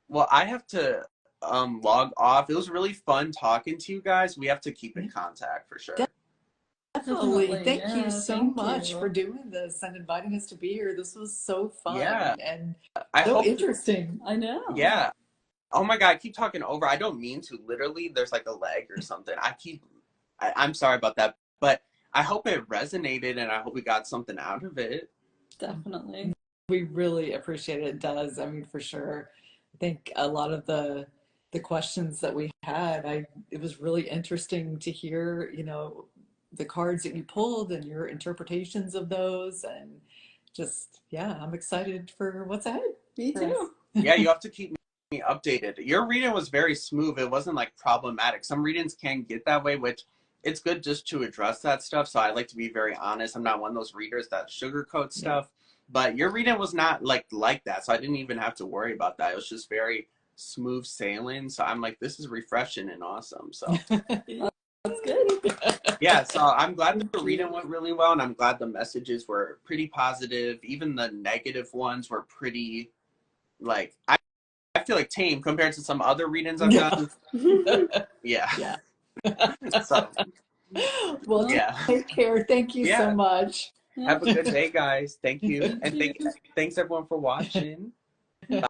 Speaker 1: Well, I have to log off. It was really fun talking to you guys. We have to keep in contact for sure.
Speaker 2: Definitely. Thank
Speaker 3: Yeah,
Speaker 2: you so
Speaker 3: thank
Speaker 2: much
Speaker 3: you.
Speaker 2: for doing this and inviting us to be here. This was so fun and
Speaker 1: I
Speaker 2: so
Speaker 1: hope
Speaker 2: interesting.
Speaker 3: I know.
Speaker 1: Yeah. Oh my God, I keep talking over. I don't mean to. Literally, there's like a lag or something. I'm sorry about that, but I hope it resonated and I hope we got something out of it.
Speaker 3: Definitely.
Speaker 2: We really appreciate it. It does. I mean, for sure. I think a lot of the questions that we had, it was really interesting to hear, the cards that you pulled and your interpretations of those, and just, yeah, I'm excited for what's ahead.
Speaker 3: Me too.
Speaker 1: Yeah, you have to keep me updated. Your reading was very smooth. It wasn't like problematic. Some readings can get that way, which it's good just to address that stuff. So I like to be very honest. I'm not one of those readers that sugarcoat stuff. But your reading was not like that, so I didn't even have to worry about that. It was just very smooth sailing. So I'm like, this is refreshing and awesome. So
Speaker 3: That's good.
Speaker 1: yeah, so I'm glad that the reading went really well, and I'm glad the messages were pretty positive. Even the negative ones were pretty, like, I feel like tame compared to some other readings I've done. Yeah. So,
Speaker 2: well, take care. Thank you so much.
Speaker 1: Have a good day, guys. Thank you. And thanks everyone for watching. Bye.